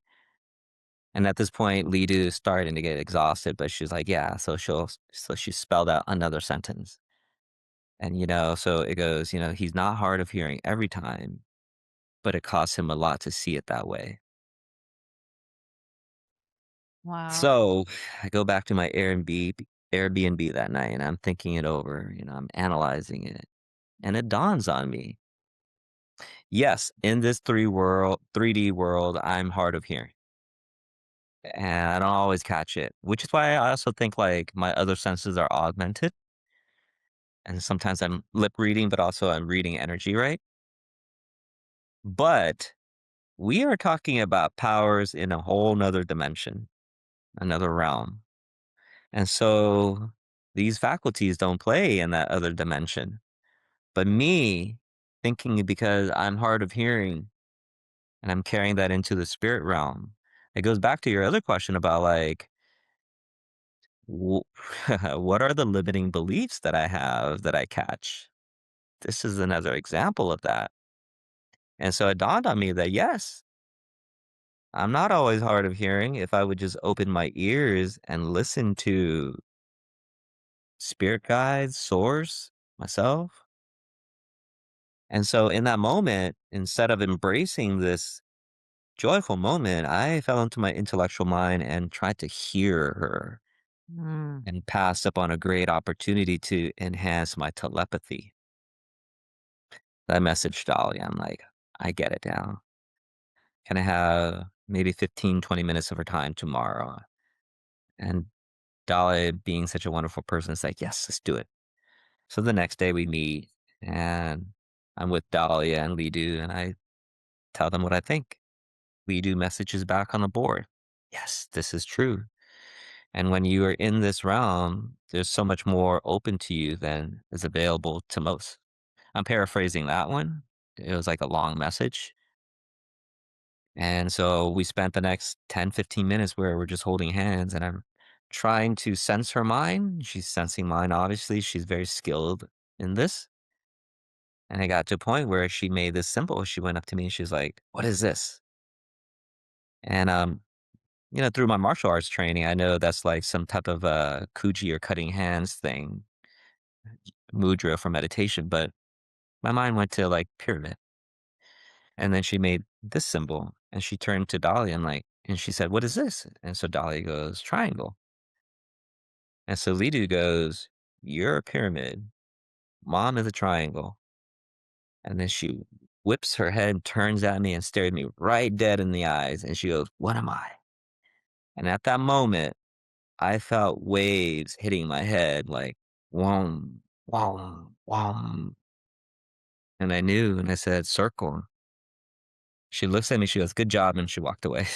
And at this point, Lidu is starting to get exhausted, but she's like, "Yeah." So she spelled out another sentence, and so it goes, he's not hard of hearing every time, but it costs him a lot to see it that way. Wow. So I go back to my Airbnb that night and I'm thinking it over, I'm analyzing it. And it dawns on me. Yes, in this 3D world, I'm hard of hearing, and I don't always catch it, which is why I also think, like, my other senses are augmented, and sometimes I'm lip reading, but also I'm reading energy, right? But we are talking about powers in a whole nother dimension, another realm. And so these faculties don't play in that other dimension. But me thinking because I'm hard of hearing and I'm carrying that into the spirit realm, it goes back to your other question about like, w- what are the limiting beliefs that I have that I catch? This is another example of that. And so it dawned on me that yes, I'm not always hard of hearing if I would just open my ears and listen to spirit guides, source, myself. And so in that moment, instead of embracing this joyful moment, I fell into my intellectual mind and tried to hear her Mm. and passed up on a great opportunity to enhance my telepathy. I messaged Dolly. I'm like, I get it now. Can I have maybe 15, 20 minutes of her time tomorrow? And Dolly, being such a wonderful person, is like, yes, let's do it. So the next day we meet and I'm with Dahlia and Lidu and I tell them what I think. Lidu messages back on the board. Yes, this is true. And when you are in this realm, there's so much more open to you than is available to most. I'm paraphrasing that one. It was like a long message. And so we spent the next 10, 15 minutes where we're just holding hands and I'm trying to sense her mind. She's sensing mine, obviously. She's very skilled in this. And I got to a point where she made this symbol. She went up to me and she's like, "What is this?" And through my martial arts training, I know that's like some type of kuji or cutting hands thing, mudra for meditation. But my mind went to like pyramid, and then she made this symbol, and she turned to Dolly and and she said, "What is this?" And so Dolly goes, "Triangle." And so Lidu goes, "You're a pyramid. Mom is a triangle." And then she whips her head, turns at me, and stared me right dead in the eyes. And she goes, "What am I?" And at that moment, I felt waves hitting my head like, whom, whom, whum. And I knew, and I said, "Circle." She looks at me, she goes, "Good job," and she walked away.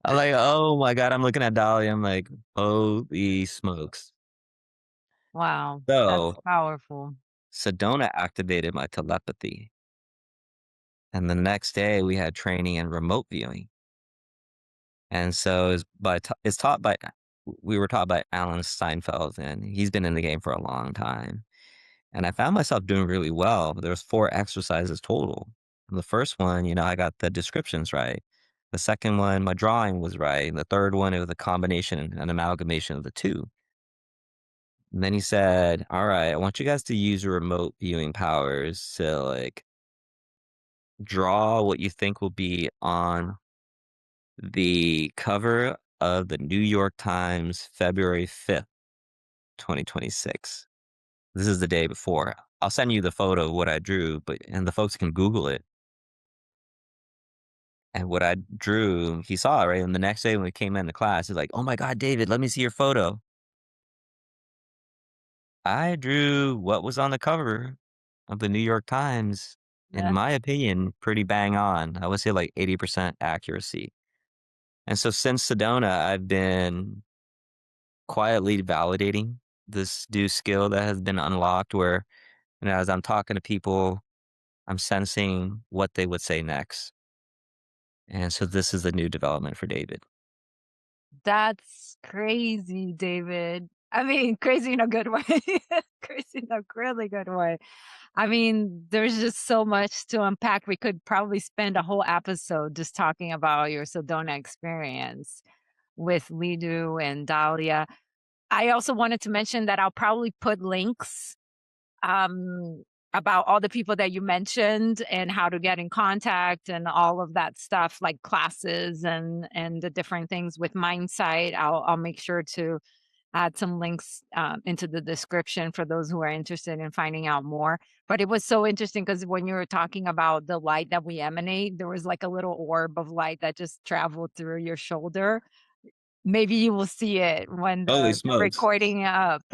I'm like, "Oh my God." I'm looking at Dolly. I'm like, "Holy smokes." Wow, that's So powerful. Sedona activated my telepathy. And the next day we had training and remote viewing. And so it's taught by we were taught by Alan Steinfeld, and he's been in the game for a long time. And I found myself doing really well. There was 4 exercises total. The first one, I got the descriptions right. The second one, my drawing was right. And the third one, it was a combination, an amalgamation of the 2. And then he said, "All right, I want you guys to use your remote viewing powers to like draw what you think will be on the cover of the New York Times, February 5th, 2026. This is the day before. I'll send you the photo of what I drew, and the folks can Google it. And what I drew, he saw it, right? And the next day when we came into class, he's like, "Oh my God, David, let me see your photo." I drew what was on the cover of the New York Times, in Yeah. my opinion, pretty bang on. I would say like 80% accuracy. And so since Sedona, I've been quietly validating this new skill that has been unlocked where, as I'm talking to people, I'm sensing what they would say next. And so this is a new development for David. That's crazy, David. I mean, crazy in a good way. Crazy in a really good way. I mean, there's just so much to unpack. We could probably spend a whole episode just talking about your Sedona experience with Lidu and Dahlia. I also wanted to mention that I'll probably put links um, about all the people that you mentioned and how to get in contact and all of that stuff, like classes and the different things with Mindsight. I'll make sure to add some links into the description for those who are interested in finding out more. But it was so interesting because when you were talking about the light that we emanate, there was like a little orb of light that just traveled through your shoulder. Maybe you will see it when Holy the smokes. recording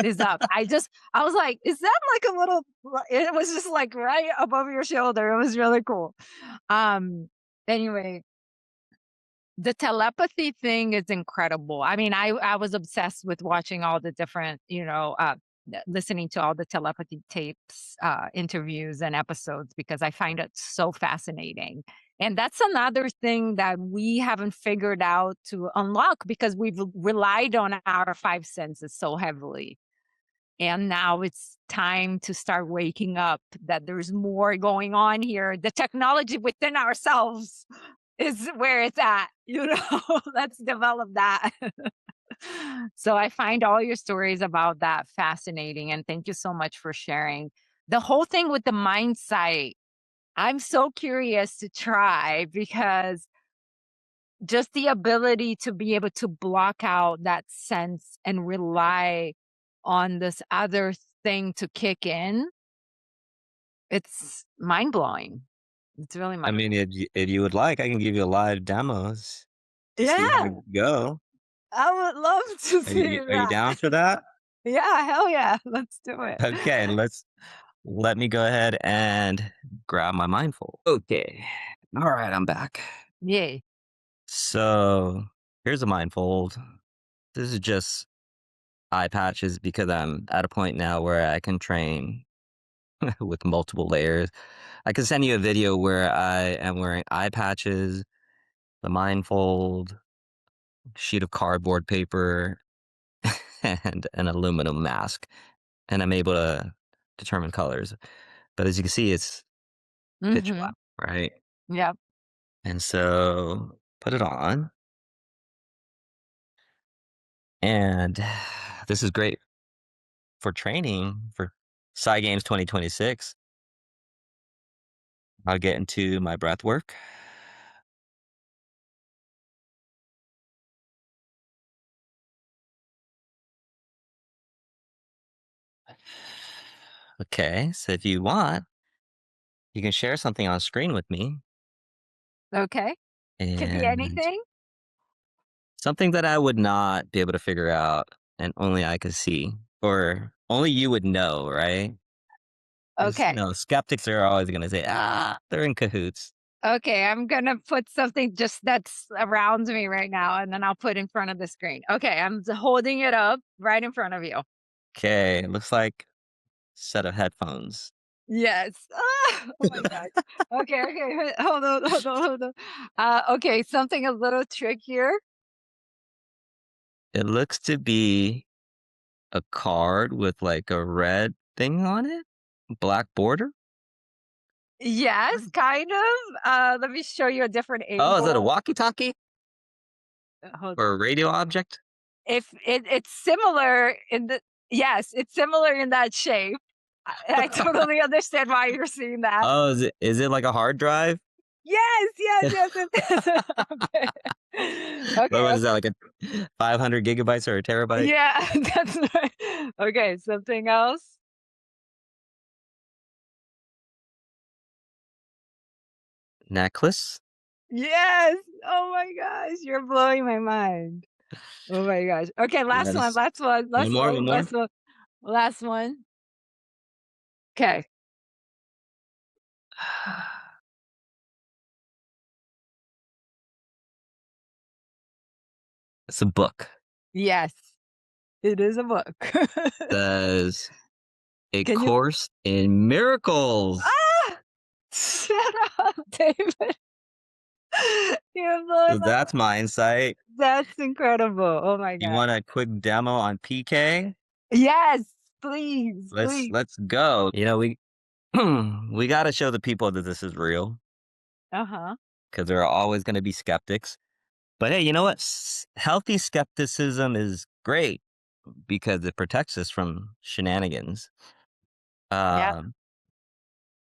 is up. I was like, is that like a little? It was just like right above your shoulder. It was really cool. Um. Anyway, the telepathy thing is incredible. I mean, I was obsessed with watching all the different, listening to all the telepathy tapes, interviews and episodes because I find it so fascinating. And that's another thing that we haven't figured out to unlock because we've relied on our five senses so heavily. And now it's time to start waking up that there's more going on here. The technology within ourselves is where it's at, let's develop that. So I find all your stories about that fascinating. And thank you so much for sharing. The whole thing with the mindsight, I'm so curious to try because just the ability to be able to block out that sense and rely on this other thing to kick in, it's mind blowing. It's really I mind. mean, if you would like, I can give you a live demos to see how Yeah, it go. I would love to see Are you that. down for that? Yeah, hell yeah. Let's do it. Okay, let me go ahead and grab my mindful. Okay. All right, I'm back. Yay. So here's a mindfold. This is just eye patches because I'm at a point now where I can train with multiple layers. I can send you a video where I am wearing eye patches, the mindfold, sheet of cardboard paper, and an aluminum mask, and I'm able to determine colors. But as you can see, it's pitch black, Mhm. right? Yep. And so put it on, and this is great for training for Psy Games 2026. I'll get into my breath work. Okay, so if you want, you can share something on screen with me Okay. Could be and anything. something that I would not be able to figure out and only I could see or only you would know, right? Because, Okay. skeptics are always going to say, they're in cahoots. Okay, I'm gonna put something just that's around me right now, and then I'll put in front of the screen. Okay, I'm holding it up right in front of you. Okay, looks like set of headphones. Yes. Oh my gosh. Okay, okay. Hold on, hold on, hold on. Okay, something a little trickier. It looks to be a card with like a red thing on it, black border. Yes, kind of. Let me show you a different Oh, is that a angle. walkie-talkie Hold or a radio object? If it's similar in the yes, it's similar in that shape. I totally understand why you're seeing that. Oh, is it like a hard drive? Yes, yes, yes, it is. Okay. Okay, What is that, okay. like a 500 gigabytes or a terabyte? Yeah, that's right. Okay, something else? Necklace? Yes! Oh my gosh, you're blowing my mind. Oh my gosh. Okay, last one, Yes. last one, One more, one more. last one, last one. 'Kay. It's a book. Yes, it is a book. Says A Can you Course in Miracles. ah! Shut up, David. You're blowing So my that's my insight. that's incredible. Oh my You god. want a quick demo on PK? Yes, please, please. Let's go. We we got to show the people that this is real Uh-huh. because there are always going to be skeptics. But hey, you know what? Healthy skepticism is great because it protects us from shenanigans. Yep. Um,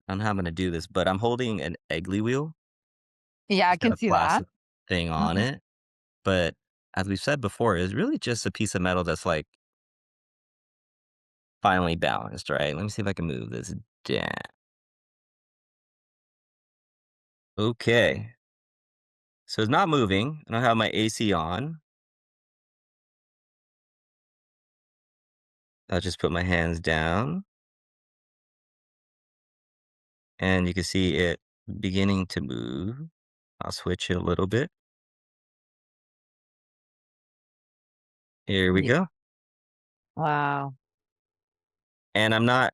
I don't know how I'm going to do this, but I'm holding an Eggly wheel. Yeah, I It's got can a see that. plastic thing on Mhm. it. But as we've said before, it's really just a piece of metal that's like finally balanced, right? Let me see if I can move this down. Okay. So it's not moving. I don't have my AC on. I'll just put my hands down and you can see it beginning to move. I'll switch it a little bit. Here we Yeah. go. Wow. And I'm not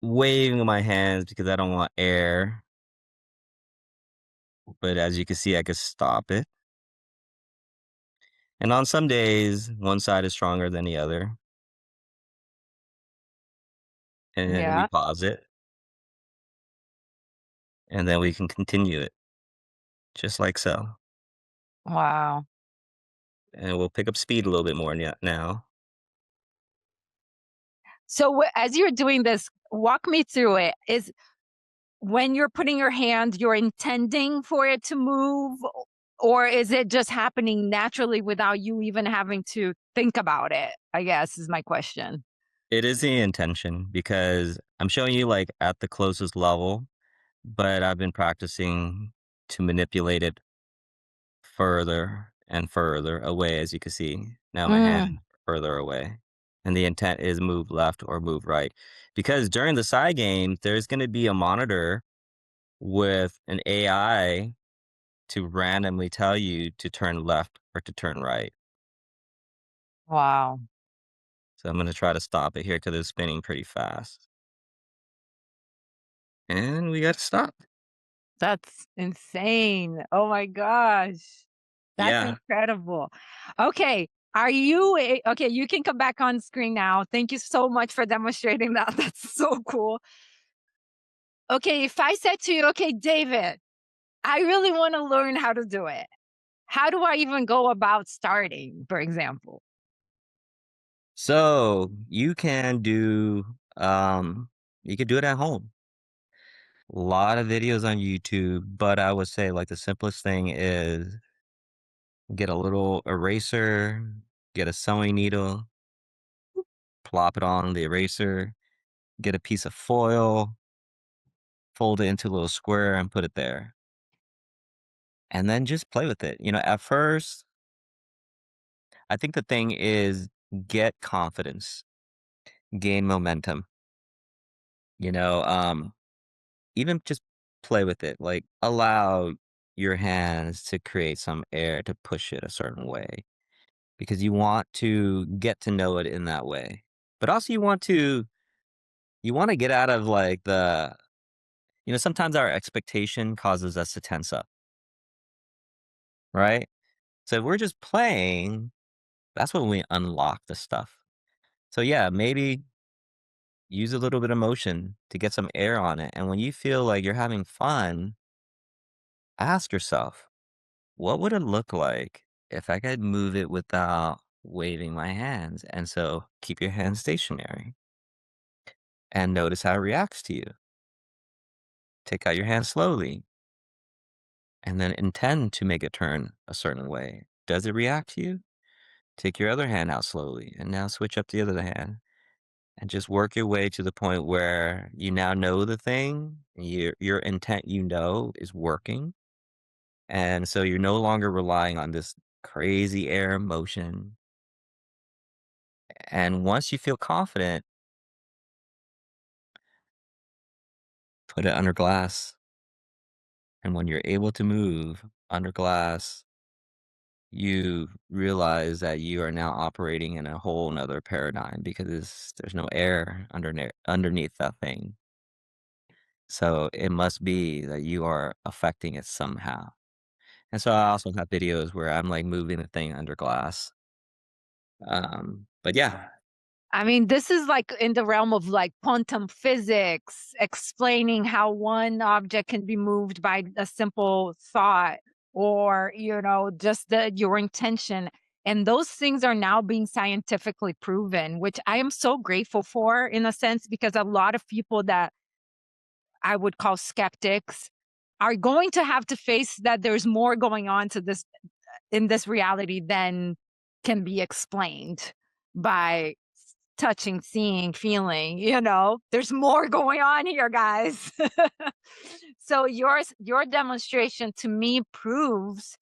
waving my hands because I don't want air, but as you can see, I can stop it. And on some days, one side is stronger than the other, and then we Yeah. pause it, and then we can continue it just like so. Wow. And we'll pick up speed a little bit more now. So as you're doing this, walk me through it. Is when you're putting your hand, you're intending for it to move, or is it just happening naturally without you even having to think about it? I guess is my question. It is the intention because I'm showing you like at the closest level, but I've been practicing to manipulate it further and further away, as you can see. Now my hand Mm, further away. And the intent is move left or move right. Because during the side game, there's going to be a monitor with an AI to randomly tell you to turn left or to turn right. wow. So I'm going to try to stop it here because it's spinning pretty fast. And we got to stop. That's insane. Oh my gosh. That's Yeah. incredible. Okay. Okay, you can come back on screen now. Thank you so much for demonstrating that. That's so cool. Okay, if I said to you, okay, David, I really want to learn how to do it. How do I even go about starting, for example? So you could do it at home. A lot of videos on YouTube, but I would say like the simplest thing is get a little eraser, get a sewing needle, plop it on the eraser, get a piece of foil, fold it into a little square and put it there. And then just play with it. At first, I think the thing is get confidence, gain momentum, you know, um, even just play with it. Like allow your hands to create some air to push it a certain way because you want to get to know it in that way. But also you want to get out of like sometimes our expectation causes us to tense up, right? So if we're just playing, that's when we unlock the stuff. So yeah, maybe use a little bit of motion to get some air on it. And when you feel like you're having fun, ask yourself, what would it look like if I could move it without waving my hands? And so keep your hands stationary and notice how it reacts to you. Take out your hand slowly and then intend to make it turn a certain way. Does it react to you? Take your other hand out slowly and now switch up to the other hand and just work your way to the point where you now know the thing, your intent is working. And so you're no longer relying on this crazy air motion. And once you feel confident, put it under glass. And when you're able to move under glass, you realize that you are now operating in a whole nother paradigm because there's no air underneath that thing. So it must be that you are affecting it somehow. And so I also have videos where I'm like moving the thing under glass. But yeah, I mean, this is like in the realm of like quantum physics, explaining how one object can be moved by a simple thought or, just your intention. And those things are now being scientifically proven, which I am so grateful for in a sense, because a lot of people that I would call skeptics are going to have to face that there's more going on to this in this reality than can be explained by touching, seeing, feeling, there's more going on here, guys. So your demonstration to me proves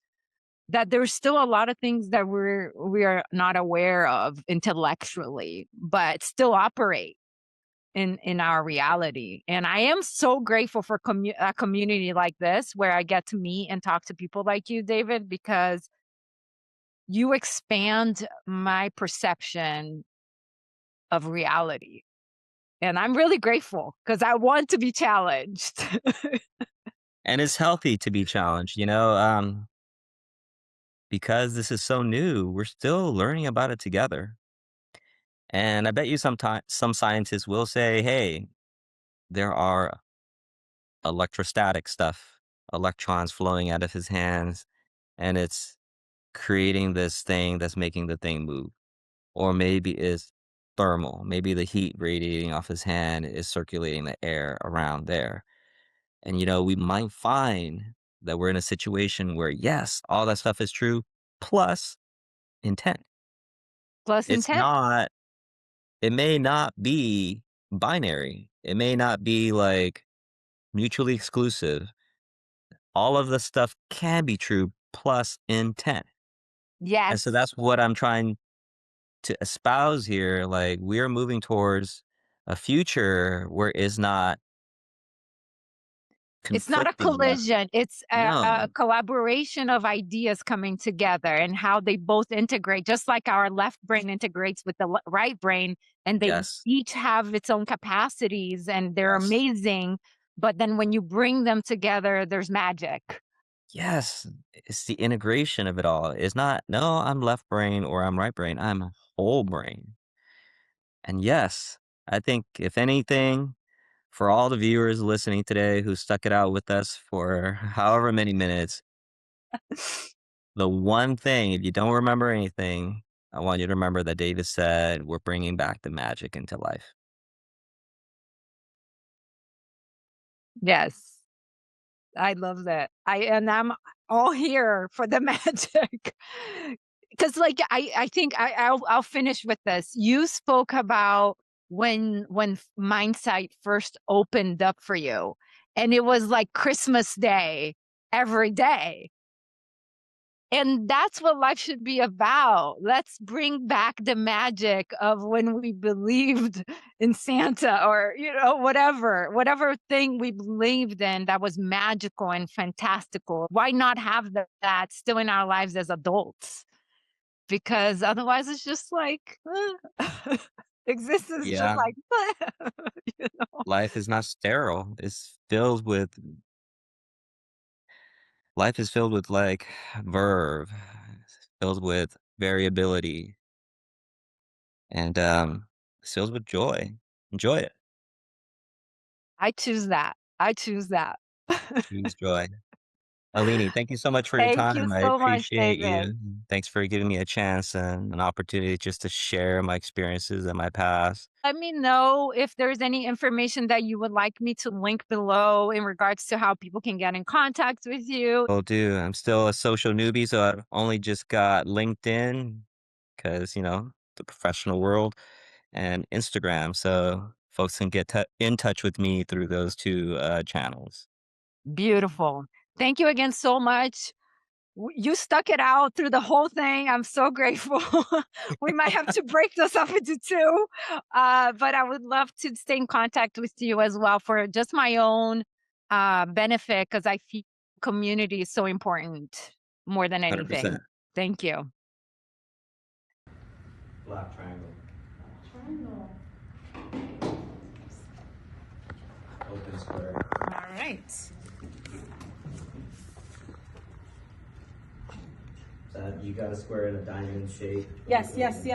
that there's still a lot of things that we are not aware of intellectually, but still operate in our reality. And I am so grateful for a community like this where I get to meet and talk to people like you, David, because you expand my perception of reality. And I'm really grateful because I want to be challenged. And it's healthy to be challenged, because this is so new, we're still learning about it together. And I bet you some scientists will say, hey, there are electrostatic stuff, electrons flowing out of his hands, and it's creating this thing that's making the thing move. Or maybe it's thermal. Maybe the heat radiating off his hand is circulating the air around there. And, we might find that we're in a situation where, yes, all that stuff is true, plus intent. Plus It's intent. not, it may not be binary. It may not be like mutually exclusive. All of the stuff can be true plus intent. And so Yes. that's what I'm trying to espouse here. Like, we're moving towards a future where it's not It's not a conflicting enough. collision. It's a No. collaboration of ideas coming together and how they both integrate, just like our left brain integrates with the right brain, and they Yes. each have its own capacities and they're Yes. amazing. But then when you bring them together, there's magic. Yes. It's the integration of it all. It's not, no, I'm left brain or I'm right brain. I'm whole brain. And yes, I think if anything, for all the viewers listening today who stuck it out with us for however many minutes, the one thing, if you don't remember anything, I want you to remember that David said, we're bringing back the magic into life. Yes. I love that. I'm all here for the magic. Because like I think I'll finish with this. You spoke about when Mindsight first opened up for you, and it was like Christmas Day every day. And that's what life should be about. Let's bring back the magic of when we believed in Santa or, whatever thing we believed in that was magical and fantastical. Why not have that still in our lives as adults? Because otherwise it's just like, existence just Yeah. like, Life is not sterile. Life is filled with like verve, it's filled with variability, and it's filled with joy. Enjoy it. I choose that. I choose that. Choose joy. Alini, thank you so much for your Thank you time. I so much, appreciate David. you. Thanks for giving me a chance and an opportunity just to share my experiences and my past. Let me know if there's any information that you would like me to link below in regards to how people can get in contact with you. Will do. I'm still a social newbie, so I've only just got LinkedIn because, the professional world and Instagram. So folks can get in touch with me through those two channels. Beautiful. Thank you again so much. You stuck it out through the whole thing. I'm so grateful. We might have to break this up into two, but I would love to stay in contact with you as well for just my own benefit because I feel community is so important more than 100%. anything. Thank you. Black triangle. Triangle. Open square. All right. You got a square in a diamond shape. Yes. That's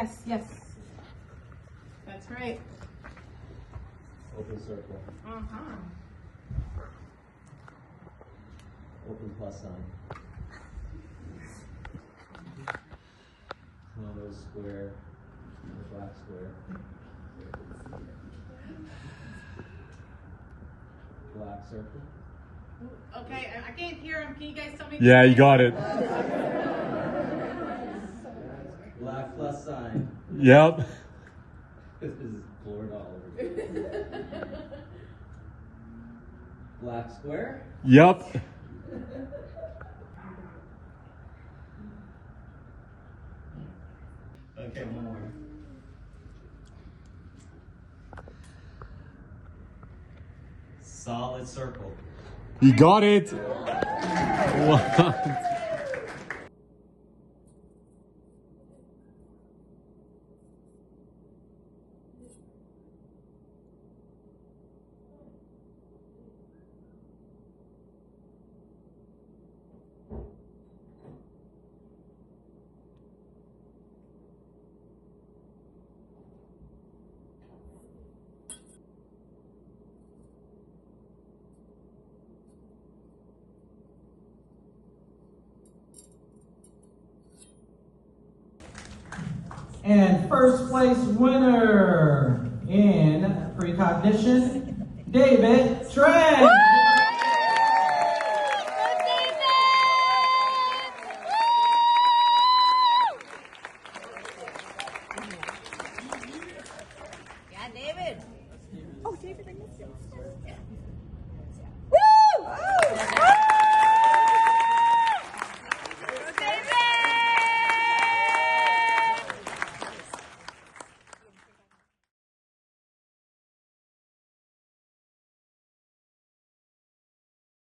right. Open circle. Uh-huh. Open plus sign. Close square. Black square. Black circle. Okay, I can't hear him. Can you guys tell me? Yeah, you got it. Black plus sign. Yep. This is Florida all over. Black square? Yup. Okay, one more. Solid circle. You got it. What? And first place winner in Precognition, David Tran. Yeah, David. Oh, David, I missed it.